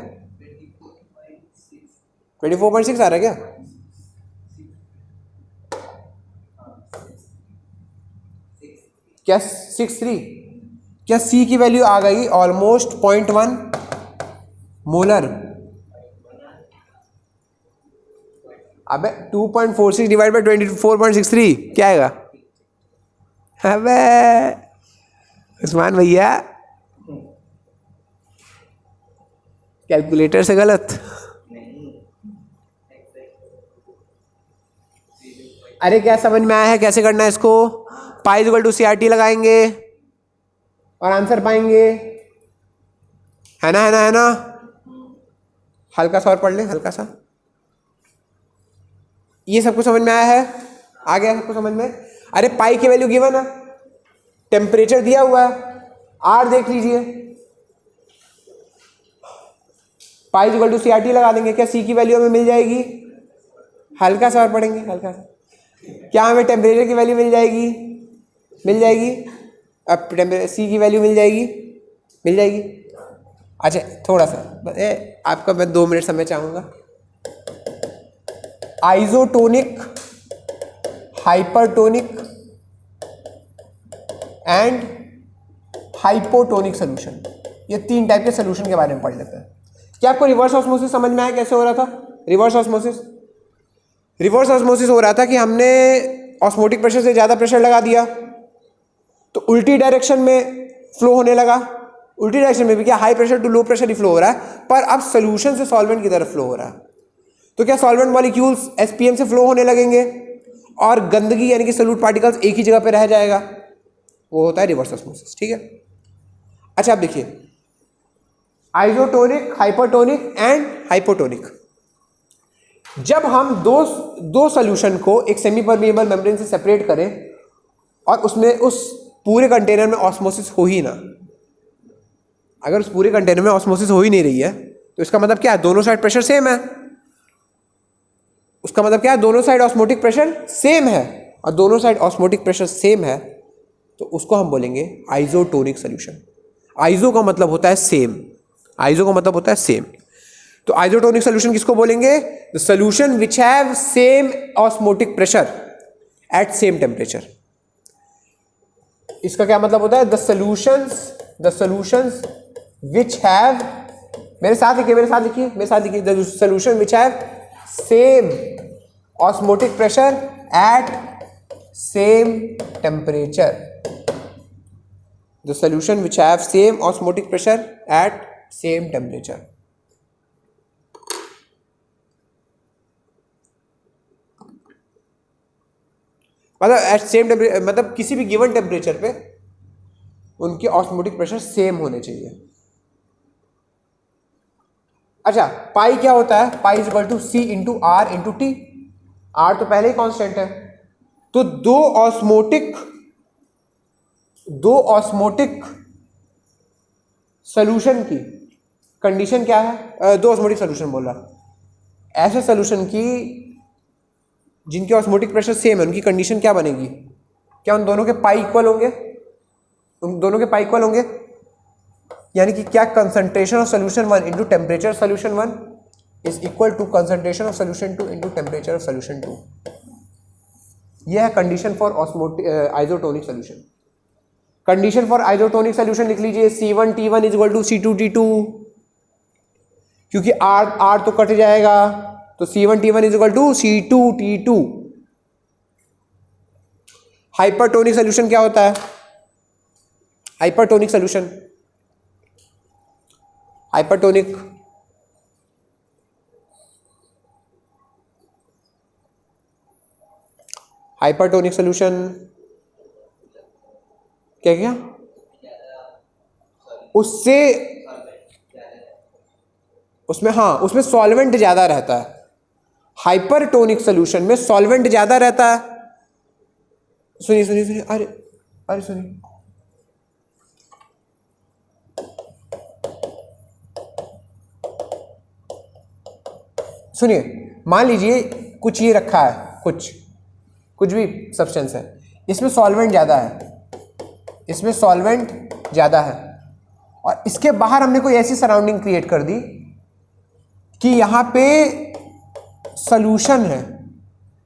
24.6 आ रहा है क्या? क्या 63? क्या C की वैल्यू आ गई ऑलमोस्ट 0.1 मोलर? अबे 2.46 डिवाइड बाई 24.63 क्या आएगा? अबे उस्मान भैया कैलकुलेटर से गलत। अरे क्या समझ में आया है कैसे करना है इसको? पाई इक्वल टू CRT लगाएंगे और आंसर पाएंगे, है ना, है ना, है ना। हल्का सा और पढ़ ले, हल्का सा। ये सबको समझ में आया है? आ गया सबको समझ में? अरे पाई की वैल्यू गिवन है, टेम्परेचर दिया हुआ है, आर देख लीजिए, पाई इक्वल टू CRT लगा देंगे, क्या सी की वैल्यू हमें मिल जाएगी? हल्का सा और पढ़ेंगे, हल्का सा। क्या हमें टेम्परेचर की वैल्यू मिल जाएगी? मिल जाएगी। अब सी की वैल्यू मिल जाएगी, मिल जाएगी। अच्छा थोड़ा सा आपका मैं 2 मिनट समय चाहूँगा। Isotonic, hypertonic and hypotonic solution, ये 3 टाइप के सोल्यूशन के बारे में पढ़ लेते हैं। क्या आपको रिवर्स ऑस्मोसिस समझ में आया कैसे हो रहा था? रिवर्स ऑस्मोसिस, रिवर्स ऑस्मोसिस हो रहा था कि हमने ऑस्मोटिक प्रेशर से ज़्यादा प्रेशर लगा दिया तो उल्टी डायरेक्शन में फ्लो होने लगा। उल्टी डायरेक्शन में भी क्या, high pressure to low pressure ही फ्लो हो रहा है, पर अब सोल्यूशन से सॉल्वेंट की तरफ फ्लो हो रहा है। तो क्या सॉल्वेंट मॉलिक्यूल्स SPM से फ्लो होने लगेंगे और गंदगी यानी कि सोल्यूट पार्टिकल्स एक ही जगह पे रह जाएगा, वो होता है रिवर्स ऑस्मोसिस। ठीक है। अच्छा आप देखिए, आइसोटोनिक, हाइपरटोनिक एंड हाइपोटोनिक, जब हम दो सोल्यूशन को एक सेमी परमिएबल मेम्ब्रेन से सेपरेट करें और उसमें उस पूरे कंटेनर में ऑस्मोसिस हो ही ना, अगर उस पूरे कंटेनर में ऑस्मोसिस हो ही नहीं रही है तो इसका मतलब क्या है, दोनों साइड प्रेशर सेम है। उसका मतलब क्या है, दोनों साइड ऑस्मोटिक प्रेशर सेम है, और दोनों साइड ऑस्मोटिक प्रेशर सेम है तो उसको हम बोलेंगे आइसोटोनिक सोल्यूशन। आइसो का मतलब होता है सेम, आइसो का मतलब होता है सेम। तो आइसोटोनिक सोल्यूशन किसको बोलेंगे? The solution which have same osmotic pressure at same temperature. इसका क्या मतलब होता है? द सोल्यूशंस विच हैव, मेरे साथ लिखिए, मेरे साथ लिखिए, मेरे साथ लिखिए, the solution which have same osmotic pressure at same temperature. The solution which have same osmotic pressure at same temperature. मतलब एट सेम टेम्परेचर, मतलब किसी भी गिवन टेम्परेचर पे उनकी ऑस्मोटिक प्रेशर सेम होने चाहिए। अच्छा पाई क्या होता है? Pi is equal to C into R into T. R तो पहले ही कांस्टेंट है, तो दो ऑस्मोटिक सोल्यूशन की कंडीशन क्या है? दो ऑस्मोटिक सोल्यूशन बोल रहा, ऐसे सोल्यूशन की जिनके ऑस्मोटिक प्रेशर सेम है उनकी कंडीशन क्या बनेगी? क्या उन दोनों के पाई इक्वल होंगे? उन दोनों के पाई इक्वल होंगे, यानी कि क्या concentration of solution 1 into temperature solution 1 is equal to concentration of solution 2 into temperature of solution 2। यह है condition for isotonic solution. Condition for isotonic solution लिख लीजिए, C1T1 is equal to C2T2, क्योंकि R तो कट जाएगा तो C1T1 is equal to C2T2। Hypertonic solution क्या होता है? Hypertonic solution, hypertonic hypertonic solution क्या क्या? उसमें हाँ, उसमें सॉल्वेंट ज्यादा रहता है। हाइपरटोनिक सोल्यूशन में सॉल्वेंट ज्यादा रहता है। सुनिए सुनिए सुनिए, अरे सुनिए, सुनिए, मान लीजिए कुछ ये रखा है, कुछ भी सब्सटेंस है, इसमें सॉल्वेंट ज़्यादा है, इसमें सॉल्वेंट ज़्यादा है, और इसके बाहर हमने कोई ऐसी सराउंडिंग क्रिएट कर दी कि यहाँ पे सॉल्यूशन है।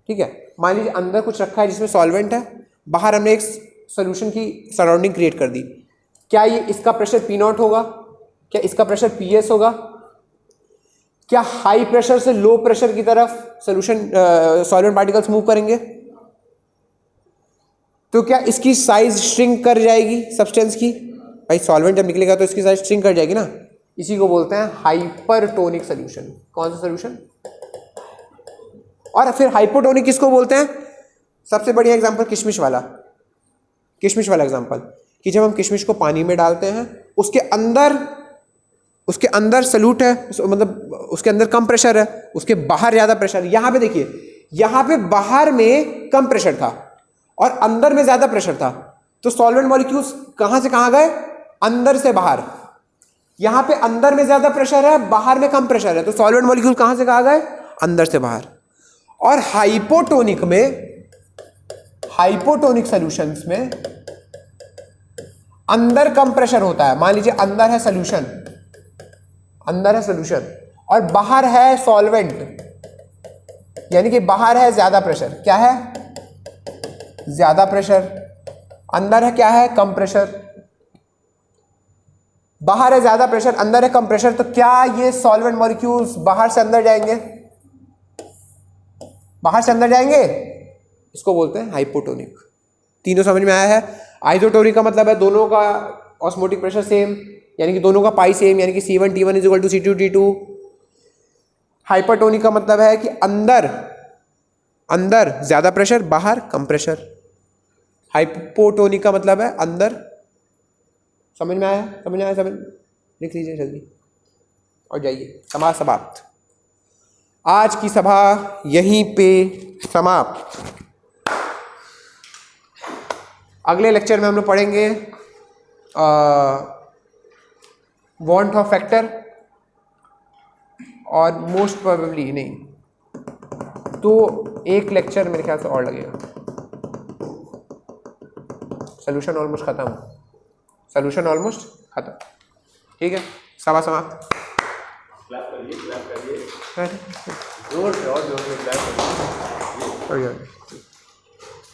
ठीक है, मान लीजिए अंदर कुछ रखा है जिसमें सॉल्वेंट है, बाहर हमने एक सॉल्यूशन की सराउंडिंग क्रिएट कर दी। क्या ये इसका प्रेशर P0 होगा? क्या इसका प्रेशर PS होगा? क्या हाई प्रेशर से लो प्रेशर की तरफ सॉल्वेंट पार्टिकल्स मूव करेंगे? तो क्या इसकी साइज श्रिंक कर जाएगी सब्सटेंस की? भाई सॉल्वेंट जब निकलेगा तो इसकी साइज श्रिंक कर जाएगी ना। इसी को बोलते हैं हाइपरटोनिक सोल्यूशन। कौन सा सोल्यूशन? और फिर हाइपोटोनिक किसको बोलते हैं? सबसे बढ़िया एग्जांपल किशमिश वाला। किशमिश वाला एग्जांपल, कि जब हम किशमिश को पानी में डालते हैं, उसके अंदर सल्यूट है, मतलब उसके अंदर कम प्रेशर है, उसके बाहर ज़्यादा प्रेशर है। यहाँ पे देखिए, यहाँ पे बाहर में कम प्रेशर था और अंदर में ज़्यादा प्रेशर था, तो सॉल्वेंट मॉलिक्यूल्स कहाँ से कहाँ गए? अंदर से बाहर। यहाँ पे अंदर में ज़्यादा प्रेशर है, बाहर में कम प्रेशर है, तो सॉल्वेंट मॉलिक्यूल कहाँ से कहाँ गए? अंदर से बाहर। और हाइपोटोनिक सॉल्यूशंस में अंदर कम प्रेशर होता है। मान लीजिए अंदर है सॉल्यूशन और बाहर है सॉल्वेंट, यानी कि बाहर है ज्यादा प्रेशर। क्या है? ज्यादा प्रेशर। अंदर है क्या है? कम प्रेशर। बाहर है ज्यादा प्रेशर, अंदर है कम प्रेशर, तो क्या ये सॉल्वेंट मॉलिक्यूल्स बाहर से अंदर जाएंगे? बाहर से अंदर जाएंगे, इसको बोलते हैं हाइपोटोनिक। तीनों समझ में आया है? आइसोटोनिक का मतलब है दोनों का ऑस्मोटिक प्रेशर सेम, यानी कि दोनों का पाई सेम, यानी कि C1 T1 is equal to C2 T2। Hypertonic का मतलब है कि अंदर ज्यादा प्रेशर, बाहर कम प्रेशर। हाइपोटोनिक का मतलब है अंदर। समझ में आया? समझ लिख लीजिए जल्दी और जाइए। समाप्त समाप्त। आज की सभा यहीं पे समाप्त। अगले लेक्चर में हम लोग पढ़ेंगे वांट ऑफ फैक्टर, और मोस्ट प्रोबेबली नहीं तो एक लेक्चर मेरे ख्याल से और लगेगा। सोल्यूशन ऑलमोस्ट खत्म। ठीक है, सभा समाप्त। क्लैप करिए जोर से, और जोर से क्लैप करिए।